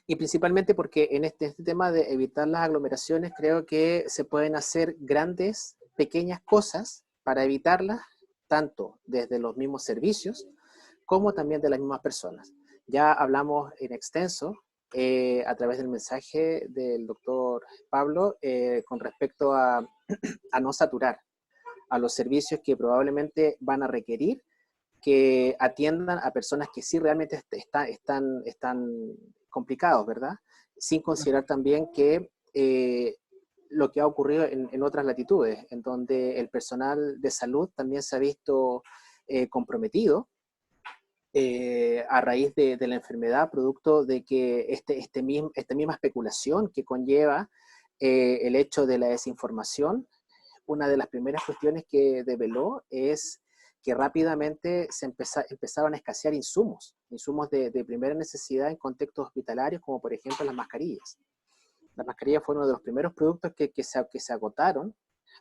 C: Y principalmente porque en este tema de evitar las aglomeraciones creo que se pueden hacer grandes, pequeñas cosas para evitarlas, tanto desde los mismos servicios como también de las mismas personas. Ya hablamos en extenso a través del mensaje del doctor Pablo con respecto a no saturar a los servicios que probablemente van a requerir que atiendan a personas que sí realmente están complicados, ¿verdad? Sin considerar también que lo que ha ocurrido en otras latitudes, en donde el personal de salud también se ha visto comprometido a raíz de la enfermedad, producto de que esta misma especulación que conlleva el hecho de la desinformación. Una de las primeras cuestiones que develó es que rápidamente empezaron a escasear insumos de primera necesidad en contextos hospitalarios, como por ejemplo las mascarillas. Las mascarillas fueron uno de los primeros productos que se agotaron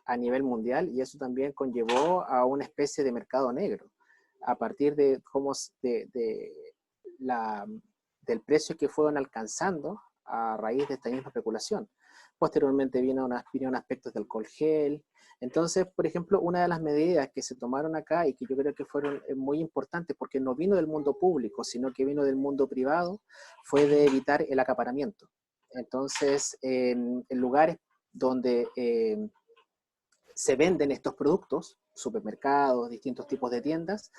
C: a nivel mundial, y eso también conllevó a una especie de mercado negro, a partir del precio que fueron alcanzando a raíz de esta misma especulación. Posteriormente vinieron aspectos de alcohol gel. Entonces, por ejemplo, una de las medidas que se tomaron acá y que yo creo que fueron muy importantes, porque no vino del mundo público, sino que vino del mundo privado, fue de evitar el acaparamiento. Entonces, en lugares donde se venden estos productos, supermercados, distintos tipos de tiendas,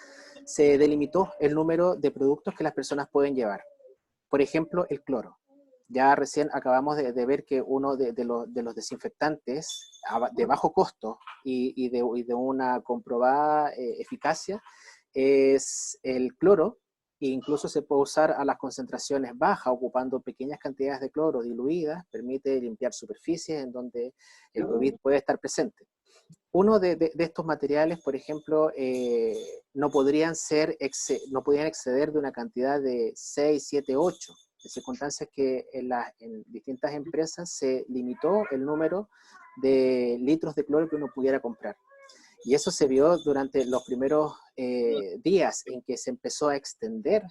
C: se delimitó el número de productos que las personas pueden llevar. Por ejemplo, el cloro. Ya recién acabamos de ver que uno de los desinfectantes de bajo costo y de una comprobada eficacia es el cloro, e incluso se puede usar a las concentraciones bajas, ocupando pequeñas cantidades de cloro diluidas, permite limpiar superficies en donde el COVID puede estar presente. Uno de estos materiales, por ejemplo, no podían exceder de una cantidad de 6, 7, 8, en circunstancias que en distintas empresas se limitó el número de litros de cloro que uno pudiera comprar. Y eso se vio durante los primeros días en que se empezó a extender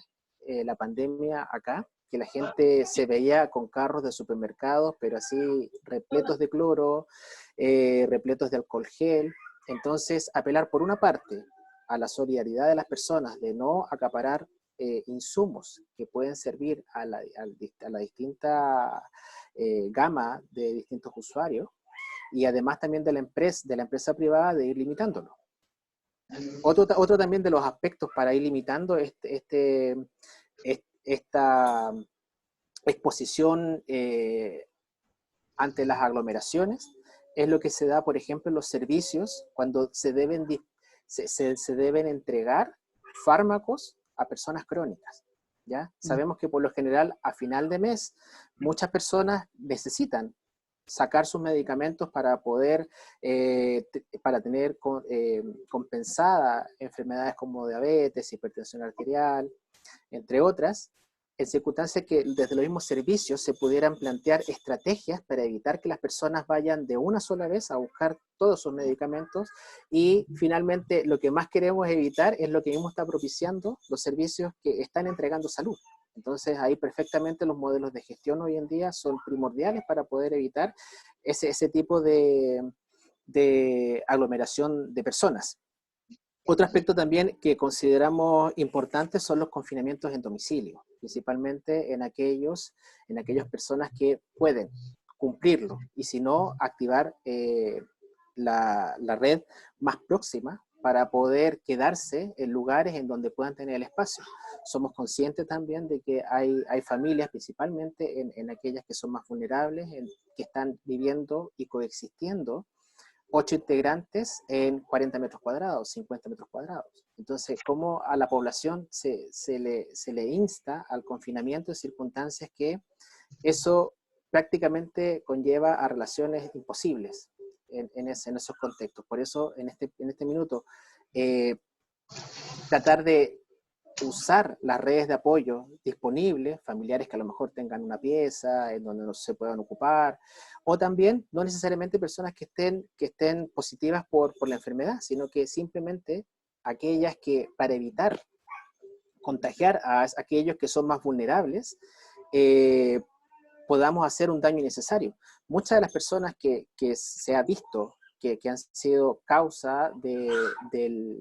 C: la pandemia acá, que la gente se veía con carros de supermercados, pero así repletos de cloro, repletos de alcohol gel. Entonces, apelar por una parte a la solidaridad de las personas de no acaparar insumos que pueden servir a la distinta gama de distintos usuarios, y además también de la empresa privada de ir limitándolo. Otro también de los aspectos para ir limitando esta exposición ante las aglomeraciones es lo que se da, por ejemplo, en los servicios, cuando se deben entregar fármacos a personas crónicas. ¿Ya? Sabemos que por lo general a final de mes muchas personas necesitan sacar sus medicamentos para poder, para tener compensada enfermedades como diabetes, hipertensión arterial, entre otras, en circunstancias que desde los mismos servicios se pudieran plantear estrategias para evitar que las personas vayan de una sola vez a buscar todos sus medicamentos, y finalmente lo que más queremos evitar es lo que mismo está propiciando los servicios que están entregando salud. Entonces, ahí perfectamente los modelos de gestión hoy en día son primordiales para poder evitar ese tipo de aglomeración de personas. Otro aspecto también que consideramos importante son los confinamientos en domicilio, principalmente en aquellas personas que pueden cumplirlo y si no, activar la red más próxima para poder quedarse en lugares en donde puedan tener el espacio. Somos conscientes también de que hay familias, principalmente en aquellas que son más vulnerables, que están viviendo y coexistiendo 8 integrantes en 40 metros cuadrados, 50 metros cuadrados. Entonces, ¿cómo a la población se le insta al confinamiento en circunstancias que eso prácticamente conlleva a relaciones imposibles en esos contextos? Por eso, en este minuto, tratar de usar las redes de apoyo disponibles, familiares que a lo mejor tengan una pieza en donde no se puedan ocupar, o también no necesariamente personas que estén positivas por la enfermedad, sino que simplemente aquellas que para evitar contagiar a aquellos que son más vulnerables, podamos hacer un daño innecesario. Muchas de las personas que se ha visto que han sido causa de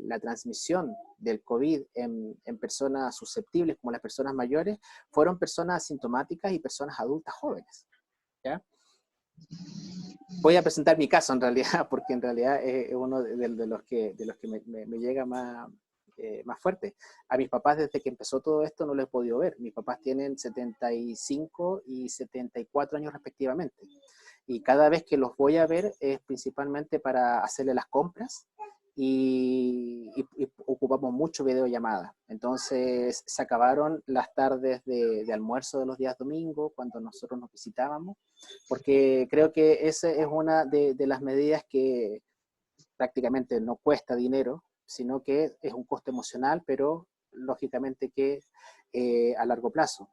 C: la transmisión del COVID en personas susceptibles, como las personas mayores, fueron personas asintomáticas y personas adultas jóvenes. ¿Ya? Voy a presentar mi caso en realidad, porque en realidad es uno de los que me llega más fuerte. A mis papás, desde que empezó todo esto, no lo he podido ver. Mis papás tienen 75 y 74 años respectivamente. Y cada vez que los voy a ver es principalmente para hacerle las compras y ocupamos mucho videollamada. Entonces se acabaron las tardes de almuerzo de los días domingos cuando nosotros nos visitábamos, porque creo que esa es una de las medidas que prácticamente no cuesta dinero, sino que es un costo emocional, pero lógicamente que a largo plazo.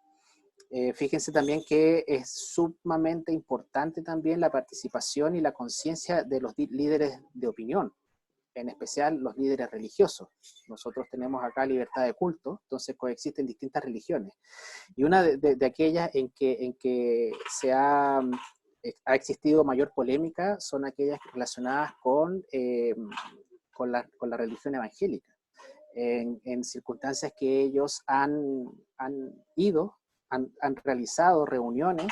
C: Fíjense también que es sumamente importante también la participación y la conciencia de los líderes de opinión, en especial los líderes religiosos. Nosotros tenemos acá libertad de culto, entonces coexisten distintas religiones. Y una de aquellas en que ha existido mayor polémica son aquellas relacionadas con la religión evangélica. En circunstancias que ellos han realizado reuniones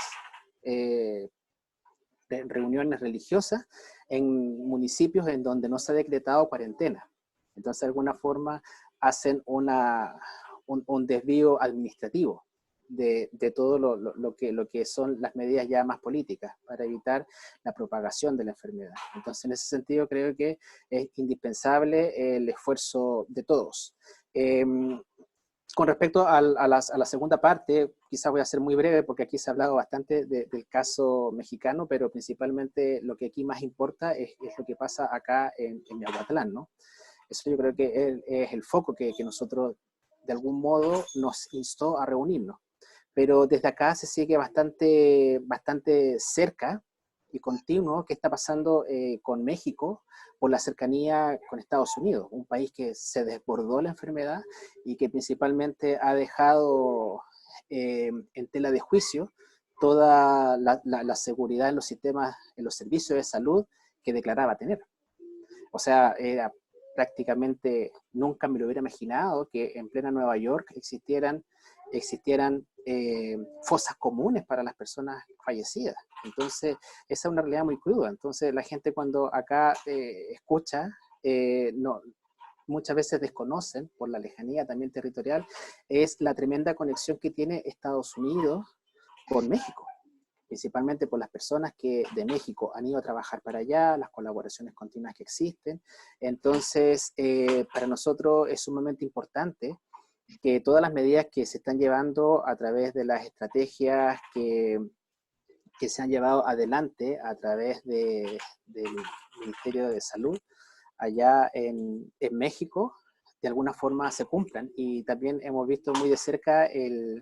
C: religiosas en municipios en donde no se ha decretado cuarentena. Entonces, de alguna forma, hacen un desvío administrativo de todo lo que son las medidas ya más políticas para evitar la propagación de la enfermedad. Entonces, en ese sentido, creo que es indispensable el esfuerzo de todos. Con respecto a la segunda parte, quizás voy a ser muy breve porque aquí se ha hablado bastante del caso mexicano, pero principalmente lo que aquí más importa es lo que pasa acá en Miahuatlán, ¿no? Eso yo creo que es el foco que nosotros de algún modo nos instó a reunirnos. Pero desde acá se sigue bastante cerca y continuo qué está pasando con México por la cercanía con Estados Unidos, un país que se desbordó la enfermedad y que principalmente ha dejado en tela de juicio toda la seguridad en los sistemas, en los servicios de salud que declaraba tener. O sea, prácticamente nunca me lo hubiera imaginado que en plena Nueva York existieran fosas comunes para las personas fallecidas. Entonces, esa es una realidad muy cruda. Entonces, la gente cuando acá escucha, muchas veces desconocen, por la lejanía también territorial, es la tremenda conexión que tiene Estados Unidos con México, principalmente por las personas que de México han ido a trabajar para allá, las colaboraciones continuas que existen. Entonces, para nosotros es sumamente importante que todas las medidas que se están llevando a través de las estrategias que se han llevado adelante a través del Ministerio de Salud allá en México, de alguna forma se cumplan. Y también hemos visto muy de cerca el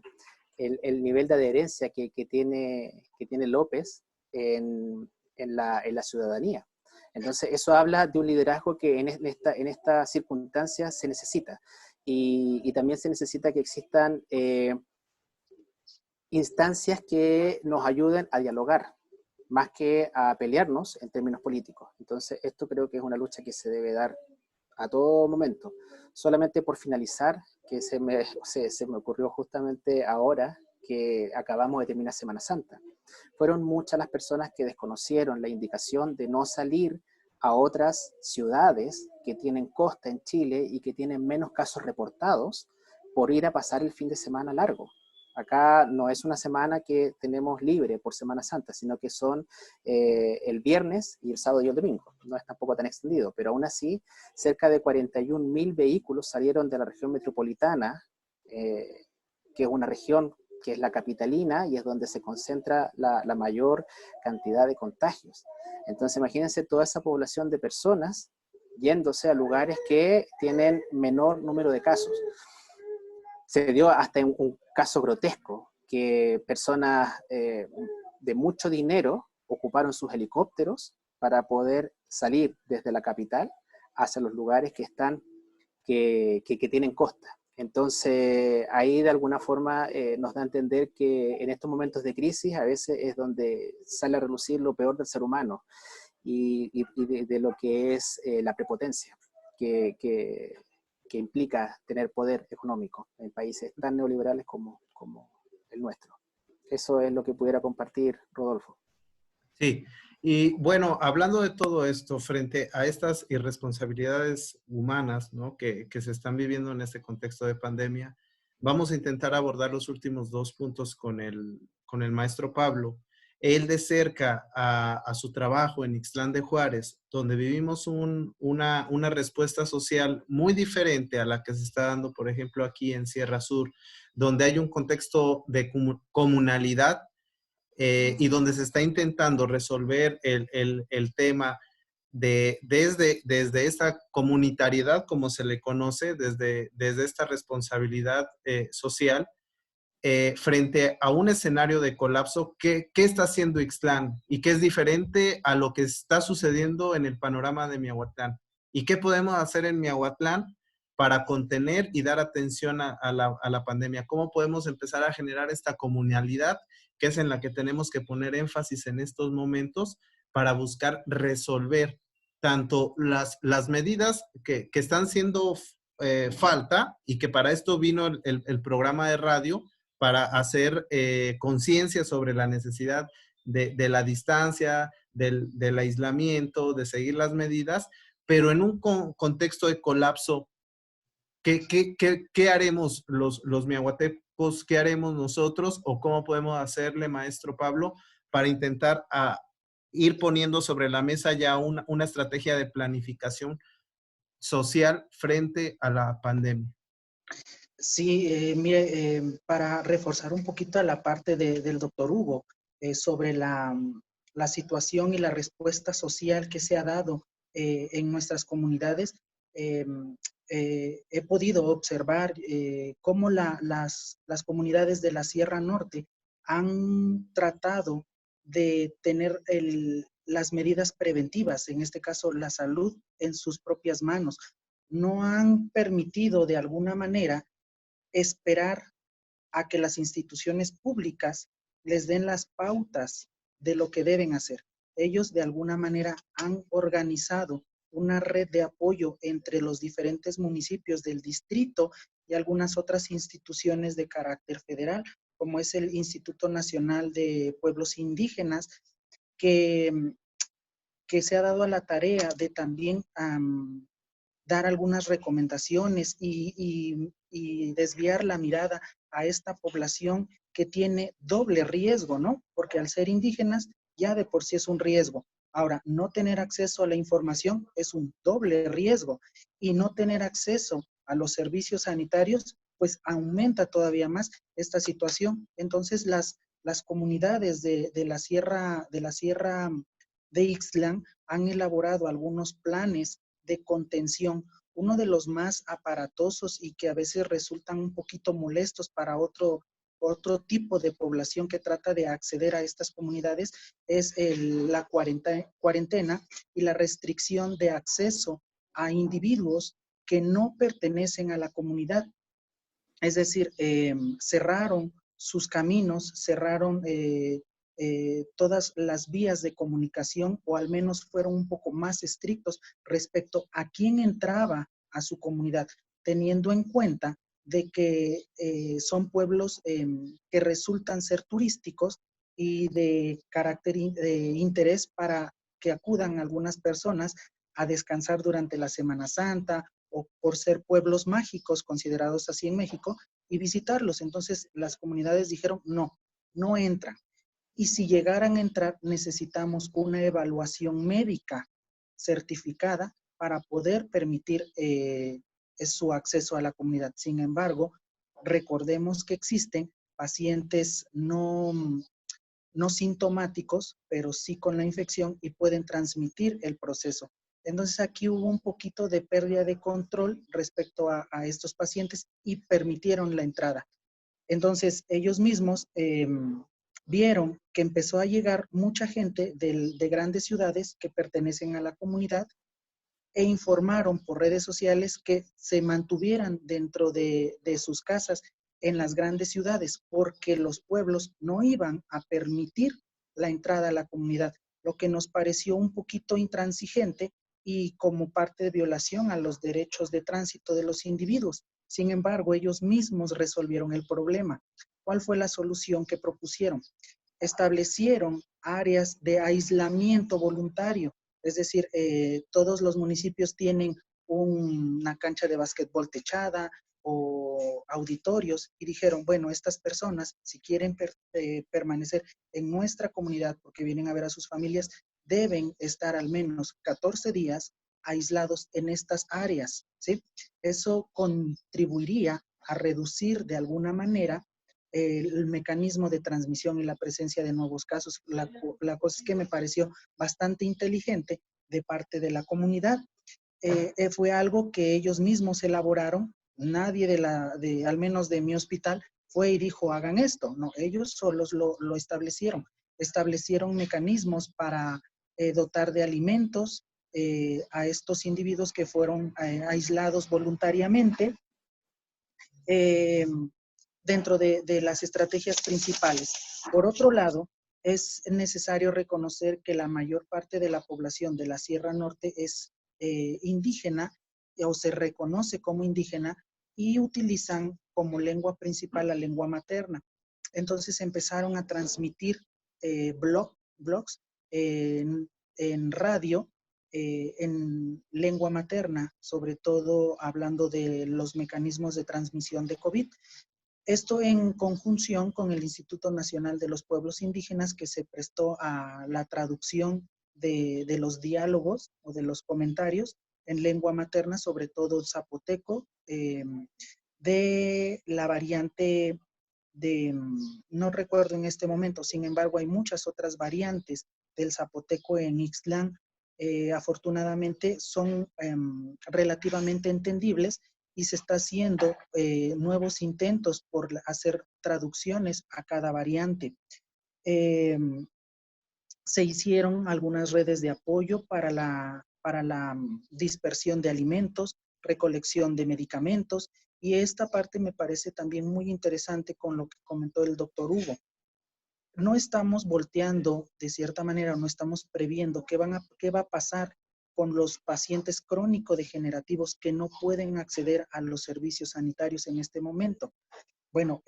C: nivel de adherencia que tiene López en la ciudadanía. Entonces, eso habla de un liderazgo que en esta circunstancia se necesita. Y también se necesita que existan instancias que nos ayuden a dialogar, más que a pelearnos en términos políticos. Entonces, esto creo que es una lucha que se debe dar a todo momento. Solamente por finalizar, que se me ocurrió justamente ahora que acabamos de terminar Semana Santa. Fueron muchas las personas que desconocieron la indicación de no salir a otras ciudades que tienen costa en Chile y que tienen menos casos reportados por ir a pasar el fin de semana largo. Acá no es una semana que tenemos libre por Semana Santa, sino que son el viernes y el sábado y el domingo. No es tampoco tan extendido, pero aún así, cerca de 41.000 vehículos salieron de la región metropolitana, que es una región que es la capitalina y es donde se concentra la mayor cantidad de contagios. Entonces, imagínense toda esa población de personas yéndose a lugares que tienen menor número de casos. Se dio hasta un caso grotesco, que personas de mucho dinero ocuparon sus helicópteros para poder salir desde la capital hacia los lugares que tienen costa. Entonces, ahí de alguna forma nos da a entender que en estos momentos de crisis a veces es donde sale a relucir lo peor del ser humano y de lo que es la prepotencia que implica tener poder económico en países tan neoliberales como el nuestro. Eso es lo que pudiera compartir Rodolfo.
A: Sí, y bueno, hablando de todo esto, frente a estas irresponsabilidades humanas, ¿no? que se están viviendo en este contexto de pandemia, vamos a intentar abordar los últimos dos puntos con el maestro Pablo. Él de cerca a su trabajo en Ixtlán de Juárez, donde vivimos una respuesta social muy diferente a la que se está dando, por ejemplo, aquí en Sierra Sur, donde hay un contexto de comunalidad y donde se está intentando resolver el tema desde esta comunitariedad, como se le conoce, desde esta responsabilidad social, frente a un escenario de colapso. ¿Qué está haciendo Ixtlán? Y qué es diferente a lo que está sucediendo en el panorama de Miahuatlán. ¿Y qué podemos hacer en Miahuatlán para contener y dar atención a la pandemia? ¿Cómo podemos empezar a generar esta comunalidad, que es en la que tenemos que poner énfasis en estos momentos para buscar resolver tanto las medidas que están siendo falta, y que para esto vino el programa de radio, para hacer conciencia sobre la necesidad de la distancia, del aislamiento, de seguir las medidas, pero en un contexto de colapso? ¿Qué haremos los miahuatecos? ¿Qué haremos nosotros? ¿O cómo podemos hacerle, maestro Pablo, para intentar ir poniendo sobre la mesa ya una estrategia de planificación social frente a la pandemia?
B: Sí, mire, para reforzar un poquito la parte del doctor Hugo sobre la situación y la respuesta social que se ha dado en nuestras comunidades, eh, he podido observar cómo las comunidades de la Sierra Norte han tratado de tener las medidas preventivas, en este caso la salud, en sus propias manos. No han permitido de alguna manera esperar a que las instituciones públicas les den las pautas de lo que deben hacer. Ellos de alguna manera han organizado una red de apoyo entre los diferentes municipios del distrito y algunas otras instituciones de carácter federal, como es el Instituto Nacional de Pueblos Indígenas, que, que se ha dado a la tarea de también dar algunas recomendaciones y desviar la mirada a esta población que tiene doble riesgo, ¿no? Porque al ser indígenas ya de por sí es un riesgo. Ahora, no tener acceso a la información es un doble riesgo, y no tener acceso a los servicios sanitarios pues aumenta todavía más esta situación. Entonces las comunidades de la sierra de Ixtlán han elaborado algunos planes de contención. Uno de los más aparatosos y que a veces resultan un poquito molestos para otro tipo de población que trata de acceder a estas comunidades es la cuarentena y la restricción de acceso a individuos que no pertenecen a la comunidad. Es decir, cerraron sus caminos, cerraron todas las vías de comunicación, o al menos fueron un poco más estrictos respecto a quién entraba a su comunidad, teniendo en cuenta de que son pueblos que resultan ser turísticos y de carácter de interés para que acudan algunas personas a descansar durante la Semana Santa, o por ser pueblos mágicos considerados así en México, y visitarlos. Entonces las comunidades dijeron, no, no entran. Y si llegaran a entrar, necesitamos una evaluación médica certificada para poder permitir su acceso a la comunidad. Sin embargo, recordemos que existen pacientes no sintomáticos, pero sí con la infección, y pueden transmitir el proceso. Entonces aquí hubo un poquito de pérdida de control respecto a estos pacientes y permitieron la entrada. Entonces ellos mismos vieron que empezó a llegar mucha gente de grandes ciudades que pertenecen a la comunidad, e informaron por redes sociales que se mantuvieran dentro de sus casas en las grandes ciudades, porque los pueblos no iban a permitir la entrada a la comunidad, lo que nos pareció un poquito intransigente y como parte de violación a los derechos de tránsito de los individuos. Sin embargo, ellos mismos resolvieron el problema. ¿Cuál fue la solución que propusieron? Establecieron áreas de aislamiento voluntario, es decir, todos los municipios tienen una cancha de básquetbol techada o auditorios, y dijeron, bueno, estas personas, si quieren permanecer en nuestra comunidad porque vienen a ver a sus familias, deben estar al menos 14 días aislados en estas áreas, ¿sí? Eso contribuiría a reducir de alguna manera el mecanismo de transmisión y la presencia de nuevos casos. La cosa es que me pareció bastante inteligente de parte de la comunidad. Fue algo que ellos mismos elaboraron. Nadie al menos de mi hospital, fue y dijo, hagan esto. No, ellos solos lo establecieron. Establecieron mecanismos para dotar de alimentos a estos individuos que fueron aislados voluntariamente. Dentro de las estrategias principales. Por otro lado, es necesario reconocer que la mayor parte de la población de la Sierra Norte es indígena, o se reconoce como indígena, y utilizan como lengua principal la lengua materna. Entonces empezaron a transmitir blogs en radio, en lengua materna, sobre todo hablando de los mecanismos de transmisión de COVID. Esto en conjunción con el Instituto Nacional de los Pueblos Indígenas, que se prestó a la traducción de los diálogos o de los comentarios en lengua materna, sobre todo zapoteco, de la variante no recuerdo en este momento, sin embargo hay muchas otras variantes del zapoteco en Ixtlán. Afortunadamente son relativamente entendibles, y se está haciendo nuevos intentos por hacer traducciones a cada variante. Se hicieron algunas redes de apoyo para la dispersión de alimentos, recolección de medicamentos, y esta parte me parece también muy interesante con lo que comentó el doctor Hugo. No estamos volteando de cierta manera, no estamos previendo qué va a pasar con los pacientes crónico-degenerativos que no pueden acceder a los servicios sanitarios en este momento. Bueno,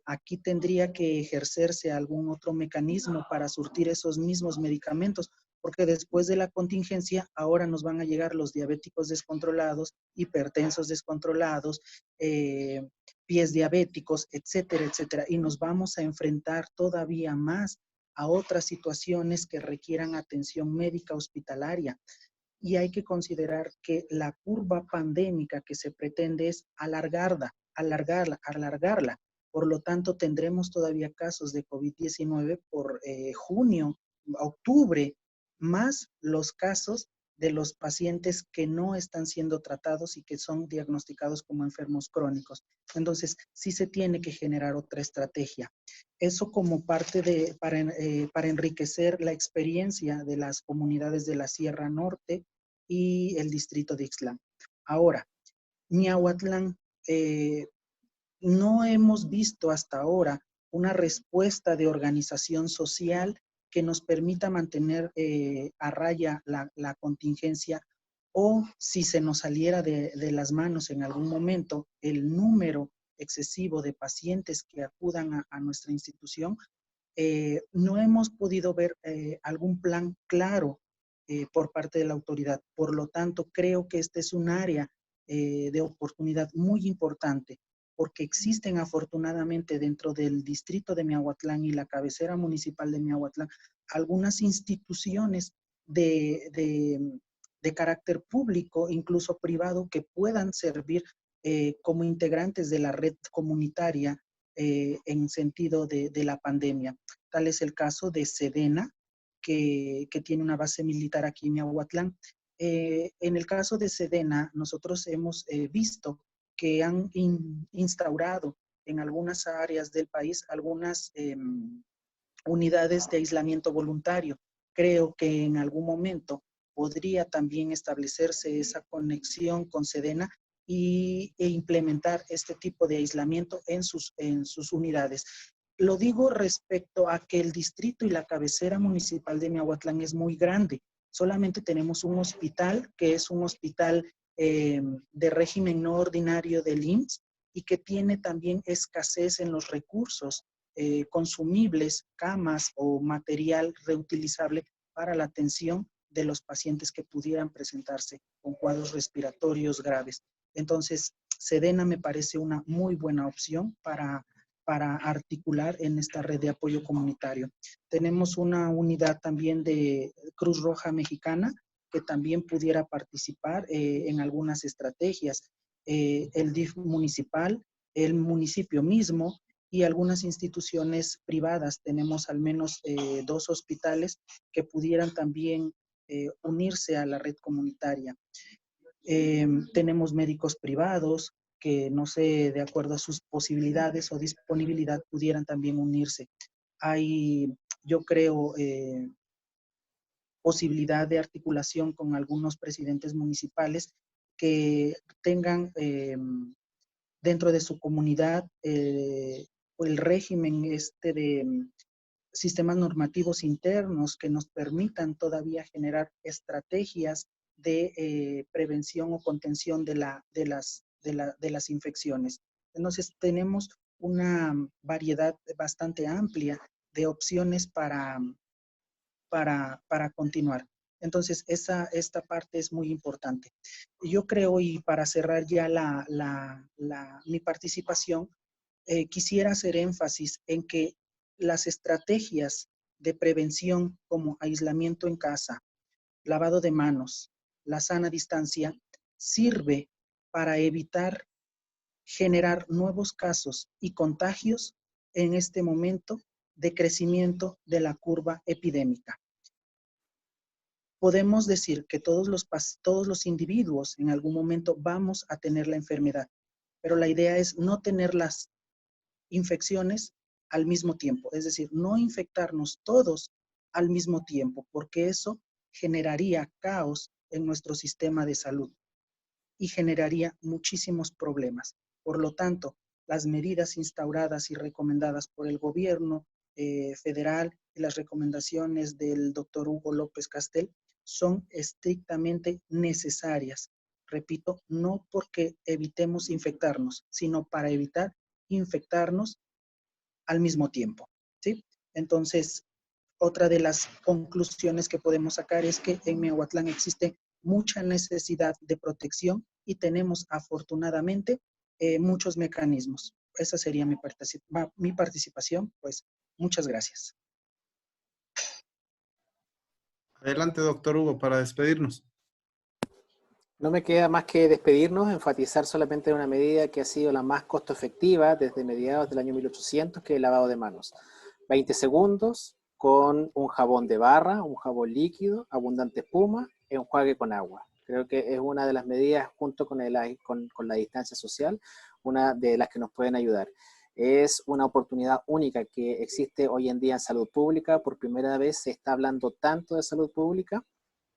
B: aquí tendría que ejercerse algún otro mecanismo para surtir esos mismos medicamentos, porque después de la contingencia ahora nos van a llegar los diabéticos descontrolados, hipertensos descontrolados, pies diabéticos, etcétera, etcétera, y nos vamos a enfrentar todavía más a otras situaciones que requieran atención médica hospitalaria. Y hay que considerar que la curva pandémica que se pretende es alargarla. Por lo tanto, tendremos todavía casos de COVID-19 por junio, octubre, más los casos de los pacientes que no están siendo tratados y que son diagnosticados como enfermos crónicos. Entonces, sí se tiene que generar otra estrategia. Eso como parte para enriquecer la experiencia de las comunidades de la Sierra Norte y el distrito de Ixtlán. Ahora, Miahuatlán, no hemos visto hasta ahora una respuesta de organización social que nos permita mantener a raya la contingencia, o si se nos saliera de las manos en algún momento el número excesivo de pacientes que acudan a nuestra institución, no hemos podido ver algún plan claro por parte de la autoridad. Por lo tanto, creo que este es un área de oportunidad muy importante, porque existen afortunadamente dentro del distrito de Miahuatlán y la cabecera municipal de Miahuatlán algunas instituciones de carácter público, incluso privado, que puedan servir como integrantes de la red comunitaria en sentido de la pandemia. Tal es el caso de Sedena, que tiene una base militar aquí en Miahuatlán. En el caso de Sedena, nosotros hemos visto que han instaurado en algunas áreas del país algunas unidades de aislamiento voluntario. Creo que en algún momento podría también establecerse esa conexión con Sedena e implementar este tipo de aislamiento en sus unidades. Lo digo respecto a que el distrito y la cabecera municipal de Miahuatlán es muy grande. Solamente tenemos un hospital, que es un hospital de régimen no ordinario del IMSS, y que tiene también escasez en los recursos consumibles, camas o material reutilizable para la atención de los pacientes que pudieran presentarse con cuadros respiratorios graves. Entonces, Sedena me parece una muy buena opción para articular en esta red de apoyo comunitario. Tenemos una unidad también de Cruz Roja Mexicana que también pudiera participar en algunas estrategias. El DIF municipal, el municipio mismo y algunas instituciones privadas. Tenemos al menos 2 hospitales que pudieran también unirse a la red comunitaria. Tenemos médicos privados que, no sé, de acuerdo a sus posibilidades o disponibilidad, pudieran también unirse. Hay, yo creo, posibilidad de articulación con algunos presidentes municipales que tengan dentro de su comunidad el régimen de sistemas normativos internos que nos permitan todavía generar estrategias de prevención o contención de las infecciones. Entonces, tenemos una variedad bastante amplia de opciones para continuar. Entonces, esta parte es muy importante. Yo creo, y para cerrar ya mi participación, quisiera hacer énfasis en que las estrategias de prevención como aislamiento en casa, lavado de manos, la sana distancia, sirve para evitar generar nuevos casos y contagios en este momento de crecimiento de la curva epidémica. Podemos decir que todos los individuos en algún momento vamos a tener la enfermedad, pero la idea es no tener las infecciones al mismo tiempo, es decir, no infectarnos todos al mismo tiempo, porque eso generaría caos en nuestro sistema de salud y generaría muchísimos problemas. Por lo tanto, las medidas instauradas y recomendadas por el gobierno federal y las recomendaciones del doctor Hugo López Castel son estrictamente necesarias. Repito, no porque evitemos infectarnos, sino para evitar infectarnos al mismo tiempo, ¿sí? Entonces, otra de las conclusiones que podemos sacar es que en Miahuatlán existe mucha necesidad de protección y tenemos afortunadamente muchos mecanismos. Esa sería mi participación, pues muchas gracias.
A: Adelante, doctor Hugo, para despedirnos.
C: No me queda más que despedirnos, enfatizar solamente una medida que ha sido la más costo efectiva desde mediados del año 1800, que es el lavado de manos. 20 segundos con un jabón de barra, un jabón líquido, abundante espuma, y enjuague con agua. Creo que es una de las medidas, junto con la distancia social, una de las que nos pueden ayudar. Es una oportunidad única que existe hoy en día en salud pública. Por primera vez se está hablando tanto de salud pública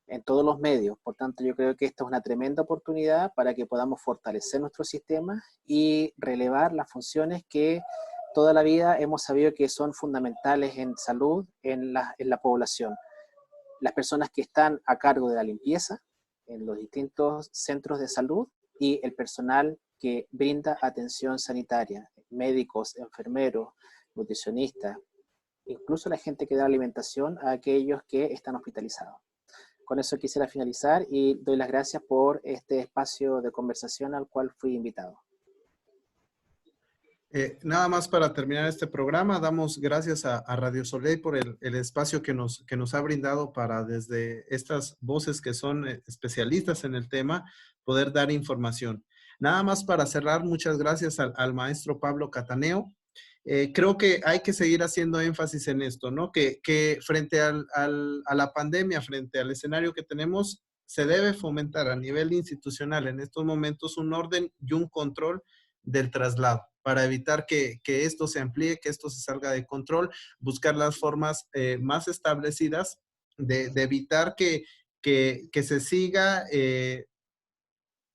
C: en todos los medios. Por tanto, yo creo que esta es una tremenda oportunidad para que podamos fortalecer nuestro sistema y relevar las funciones que toda la vida hemos sabido que son fundamentales en salud en la población. Las personas que están a cargo de la limpieza en los distintos centros de salud y el personal que brinda atención sanitaria, médicos, enfermeros, nutricionistas, incluso la gente que da alimentación a aquellos que están hospitalizados. Con eso quisiera finalizar y doy las gracias por este espacio de conversación al cual fui invitado.
A: Nada más para terminar este programa, damos gracias a Radio Soleil por el espacio que nos ha brindado para desde estas voces que son especialistas en el tema, poder dar información. Nada más para cerrar, muchas gracias al maestro Pablo Cataneo. Creo que hay que seguir haciendo énfasis en esto, ¿no? Que frente a la pandemia, frente al escenario que tenemos, se debe fomentar a nivel institucional en estos momentos un orden y un control del traslado para evitar que esto se amplíe, que esto se salga de control, buscar las formas más establecidas de evitar que se siga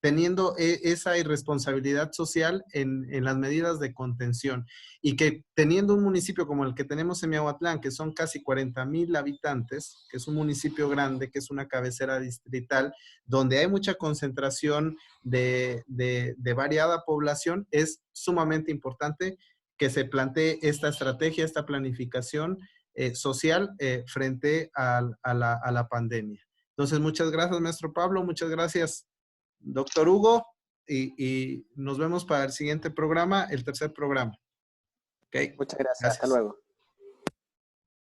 A: teniendo esa irresponsabilidad social en las medidas de contención y que teniendo un municipio como el que tenemos en Miahuatlán, que son casi 40,000 habitantes, que es un municipio grande, que es una cabecera distrital, donde hay mucha concentración de variada población, es sumamente importante que se plantee esta estrategia, esta planificación social frente a la pandemia. Entonces, muchas gracias, maestro Pablo, muchas gracias, doctor Hugo, y nos vemos para el siguiente programa, el tercer programa. Okay.
C: Muchas gracias.
A: Gracias.
C: Hasta luego.